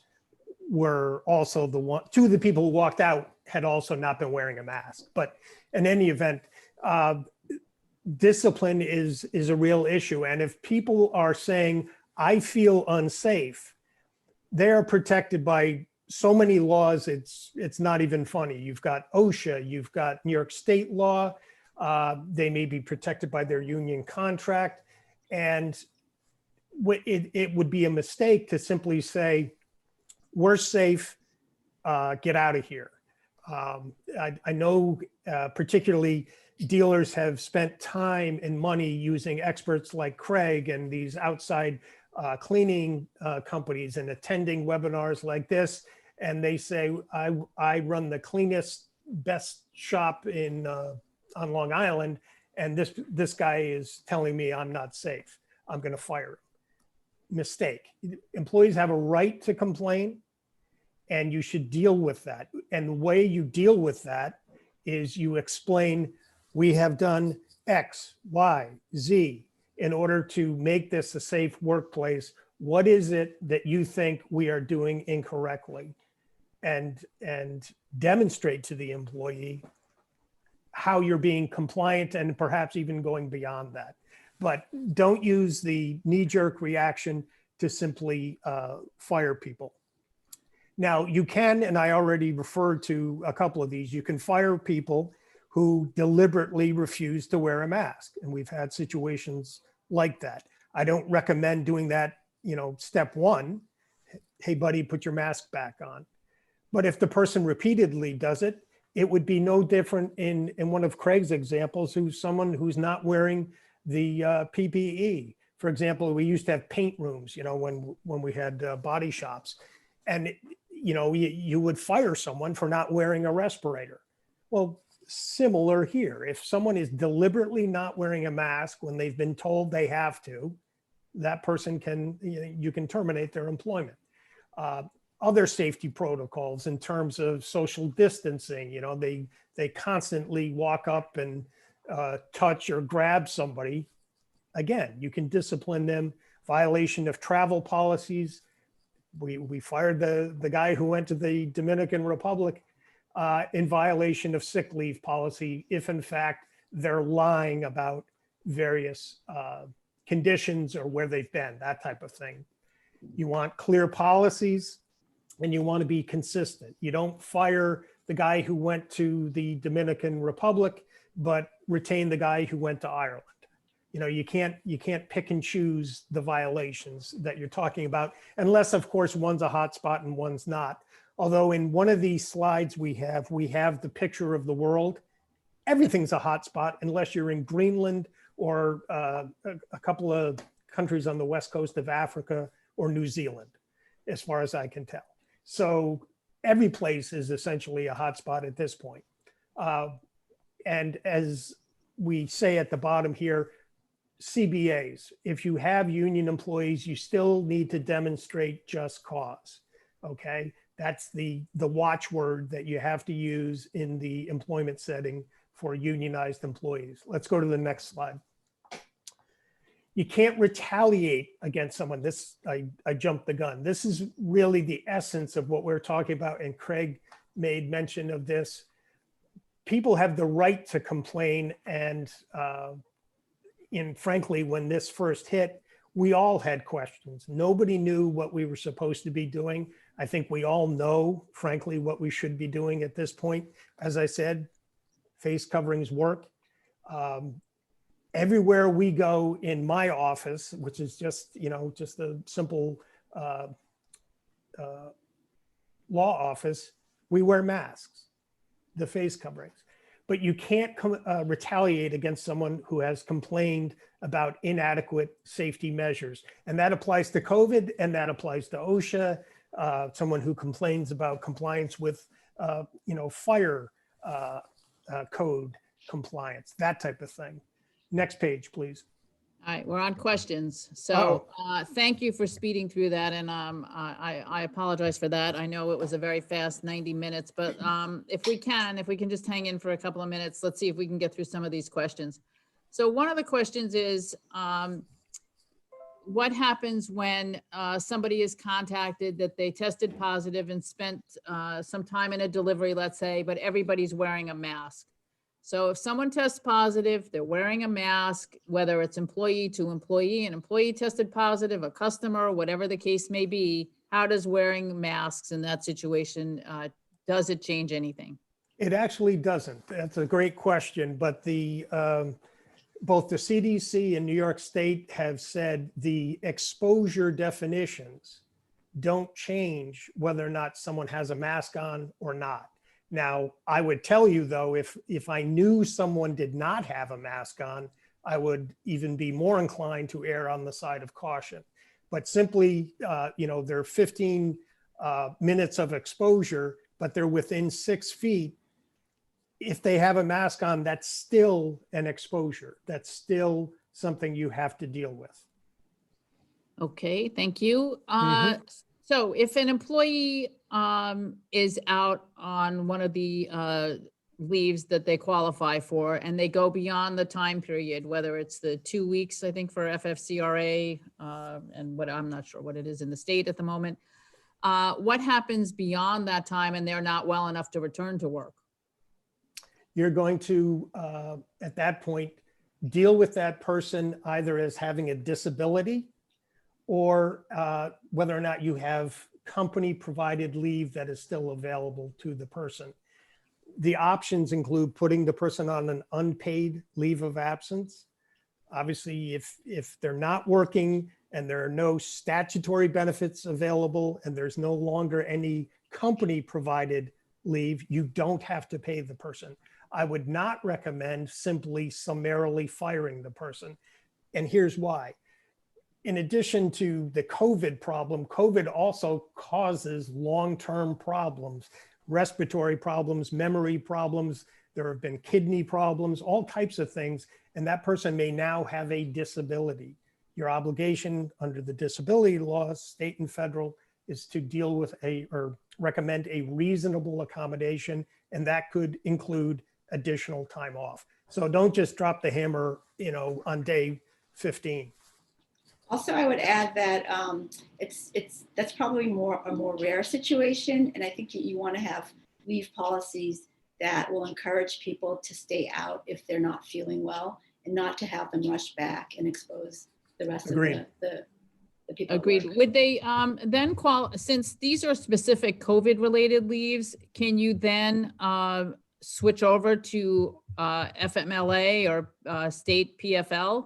were also two of the people who walked out had also not been wearing a mask. But in any event, discipline is a real issue. And if people are saying, I feel unsafe, they're protected by so many laws, it's not even funny. You've got OSHA, you've got New York state law. They may be protected by their union contract. And it would be a mistake to simply say, we're safe, get out of here. I know particularly dealers have spent time and money using experts like Craig and these outside cleaning companies and attending webinars like this. And they say, I run the cleanest, best shop on Long Island, and this guy is telling me I'm not safe. I'm going to fire him. Mistake. Employees have a right to complain, and you should deal with that. And the way you deal with that is you explain, we have done X, Y, Z in order to make this a safe workplace. What is it that you think we are doing incorrectly? And demonstrate to the employee how you're being compliant and perhaps even going beyond that. But don't use the knee-jerk reaction to simply fire people. Now you can, and I already referred to a couple of these, you can fire people who deliberately refuse to wear a mask. And we've had situations like that. I don't recommend doing that, step one, hey buddy, put your mask back on. But if the person repeatedly does it, it would be no different in one of Craig's examples, who's someone who's not wearing the PPE. For example, we used to have paint rooms, when we had body shops, and you would fire someone for not wearing a respirator. Well, similar here. If someone is deliberately not wearing a mask when they've been told they have to, that person you can terminate their employment. Other safety protocols in terms of social distancing, they constantly walk up and touch or grab somebody. Again, you can discipline them. Violation of travel policies. We fired the guy who went to the Dominican Republic in violation of sick leave policy, if in fact they're lying about various conditions or where they've been, that type of thing. You want clear policies, and you want to be consistent. You don't fire the guy who went to the Dominican Republic, but retain the guy who went to Ireland. You can't pick and choose the violations that you're talking about, unless of course one's a hotspot and one's not. Although in one of these slides we have the picture of the world. Everything's a hotspot unless you're in Greenland or a couple of countries on the west coast of Africa or New Zealand, as far as I can tell. So every place is essentially a hotspot at this point. And as we say at the bottom here, CBAs, if you have union employees, you still need to demonstrate just cause, okay? That's the watchword that you have to use in the employment setting for unionized employees. Let's go to the next slide. You can't retaliate against someone. I jumped the gun. This is really the essence of what we're talking about, and Craig made mention of this. People have the right to complain, and frankly, when this first hit, we all had questions. Nobody knew what we were supposed to be doing. I think we all know, frankly, what we should be doing at this point. As I said, face coverings work. Everywhere we go in my office, which is just, just a simple law office, we wear masks, the face coverings. But you can't retaliate against someone who has complained about inadequate safety measures. And that applies to COVID, and that applies to OSHA, someone who complains about compliance with, fire code compliance, that type of thing. Next page, please. All right, we're on questions. So thank you for speeding through that. And I apologize for that. I know it was a very fast 90 minutes, but if we can just hang in for a couple of minutes, let's see if we can get through some of these questions. So one of the questions is, what happens when somebody is contacted that they tested positive and spent some time in a delivery, let's say, but everybody's wearing a mask? So if someone tests positive, they're wearing a mask, whether it's employee to employee, an employee tested positive, a customer, whatever the case may be, how does wearing masks in that situation, does it change anything? It actually doesn't. That's a great question, but both the CDC and New York State have said the exposure definitions don't change whether or not someone has a mask on or not. Now, I would tell you, though, if I knew someone did not have a mask on, I would even be more inclined to err on the side of caution. But simply, they're 15 minutes of exposure, but they're within 6 feet. If they have a mask on, that's still an exposure. That's still something you have to deal with. Okay, thank you. So if an employee is out on one of the leaves that they qualify for and they go beyond the time period, whether it's the 2 weeks, I think for FFCRA, and what I'm not sure what it is in the state at the moment, what happens beyond that time and they're not well enough to return to work? You're going to, at that point, deal with that person either as having a disability or whether or not you have company provided leave that is still available to the person. The options include putting the person on an unpaid leave of absence. Obviously, if they're not working and there are no statutory benefits available and there's no longer any company provided leave, you don't have to pay the person. I would not recommend simply summarily firing the person. And here's why. In addition to the COVID problem, COVID also causes long-term problems, respiratory problems, memory problems. There have been kidney problems, all types of things. And that person may now have a disability. Your obligation under the disability laws, state and federal, is to deal with or recommend a reasonable accommodation. And that could include additional time off. So don't just drop the hammer, on day 15. Also, I would add that that's probably a more rare situation, and I think you want to have leave policies that will encourage people to stay out if they're not feeling well, and not to have them rush back and expose the rest Agreed. of the people. Agreed. Would they then since these are specific COVID related leaves, can you then switch over to FMLA or state PFL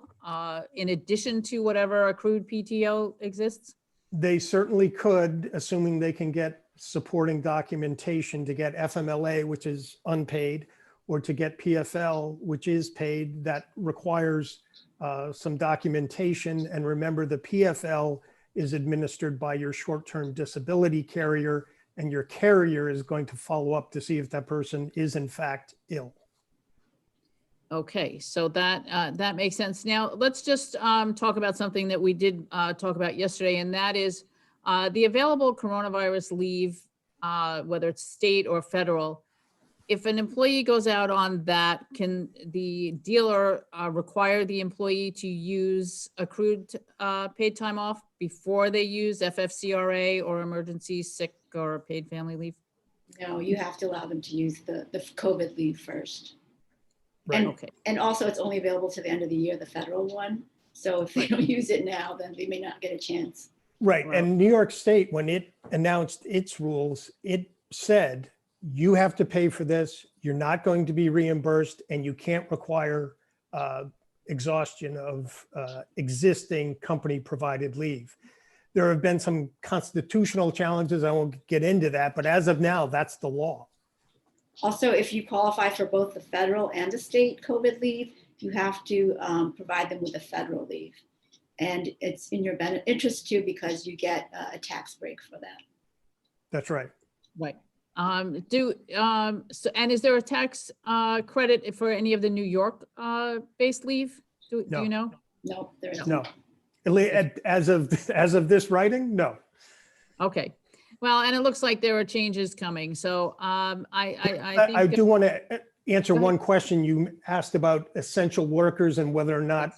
in addition to whatever accrued PTO exists? They certainly could, assuming they can get supporting documentation to get FMLA, which is unpaid, or to get PFL, which is paid. That requires some documentation. And remember, the PFL is administered by your short-term disability carrier, and your carrier is going to follow up to see if that person is in fact ill. Okay, so that makes sense. Now let's just talk about something that we did talk about yesterday, and that is the available coronavirus leave, whether it's state or federal. If an employee goes out on that, can the dealer require the employee to use accrued paid time off before they use FFCRA or emergency sick or paid family leave? No, you have to allow them to use the COVID leave first. Right. And, Okay. and also it's only available to the end of the year, the federal one. So if they don't use it now, then they may not get a chance. Right. Well- And New York State, when it announced its rules, it said, you have to pay for this. you're not going to be reimbursed, and you can't require exhaustion of existing company-provided leave. There have been some constitutional challenges. I won't get into that, but as of now, that's the law. Also, if you qualify for both the federal and the state COVID leave, you have to provide them with a federal leave. And it's in your interest too, because you get a tax break for that. That's right. Right. So, and is there a tax credit for any of the New York based leave? Do No. you know? No, there is No. As of this writing, no. Okay. Well, and it looks like there are changes coming. So I think I do want to answer Go ahead. one question. You asked about essential workers and whether or not,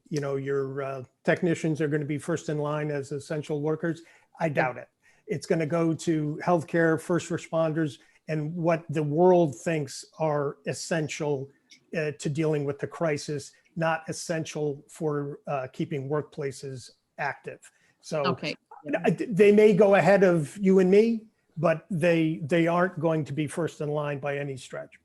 your technicians are going to be first in line as essential workers. I doubt it. It's going to go to healthcare, first responders, and what the world thinks are essential to dealing with the crisis, not essential for keeping workplaces active. So okay. they may go ahead of you and me, but they aren't going to be first in line by any stretch.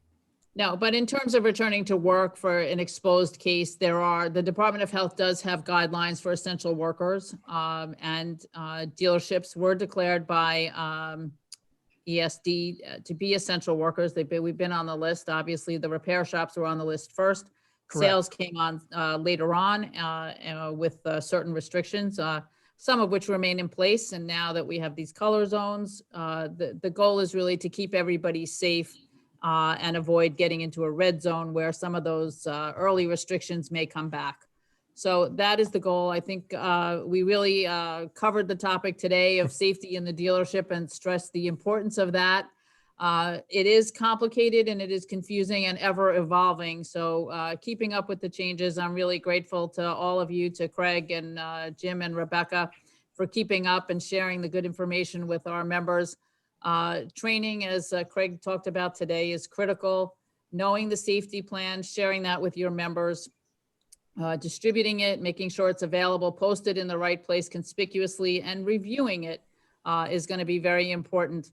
No, but in terms of returning to work for an exposed case, the Department of Health does have guidelines for essential workers, and dealerships were declared by ESD to be essential workers. We've been on the list. Obviously, the repair shops were on the list first. Correct. Sales came on later on with certain restrictions, some of which remain in place. And now that we have these color zones, the goal is really to keep everybody safe and avoid getting into a red zone where some of those early restrictions may come back. So that is the goal. I think we really covered the topic today of safety in the dealership and stressed the importance of that. It is complicated and it is confusing and ever evolving. So keeping up with the changes, I'm really grateful to all of you, to Craig and Jim and Rebecca, for keeping up and sharing the good information with our members. Training, as Craig talked about today, is critical. Knowing the safety plan, sharing that with your members, distributing it, making sure it's available, posted in the right place conspicuously, and reviewing it is going to be very important.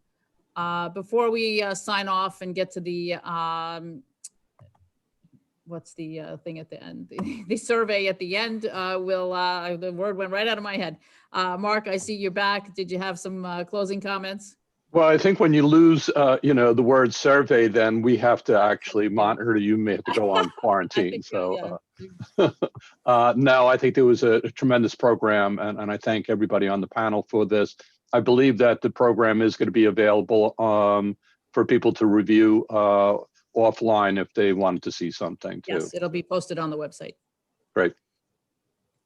Before we sign off and get to the, what's the thing at the end? The survey at the end, the word went right out of my head. Mark, I see you're back. Did you have some closing comments? Well, I think when you lose, the word survey, then we have to actually monitor. You may have to go on quarantine. So no, I think there was a tremendous program, and I thank everybody on the panel for this. I believe that the program is going to be available for people to review offline if they wanted to see something too. Yes, it'll be posted on the website. Great.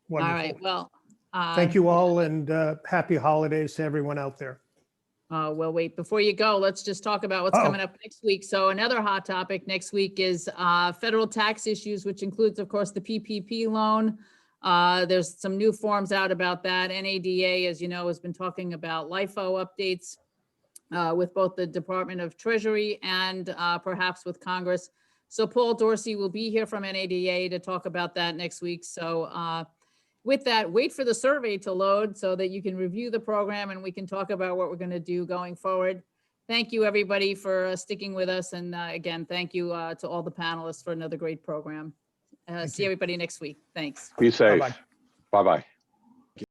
Wonderful. All right. Well, Thank you all, and happy holidays to everyone out there. Well, wait, before you go, let's just talk about what's coming up next week. So another hot topic next week is federal tax issues, which includes, of course, the PPP loan. There's some new forms out about that. NADA, as you know, has been talking about LIFO updates with both the Department of Treasury and perhaps with Congress. So Paul Dorsey will be here from NADA to talk about that next week. So with that, wait for the survey to load so that you can review the program and we can talk about what we're going to do going forward. Thank you, everybody, for sticking with us. And again, thank you to all the panelists for another great program. See everybody next week. Thanks. Be safe. Bye-bye. Bye-bye.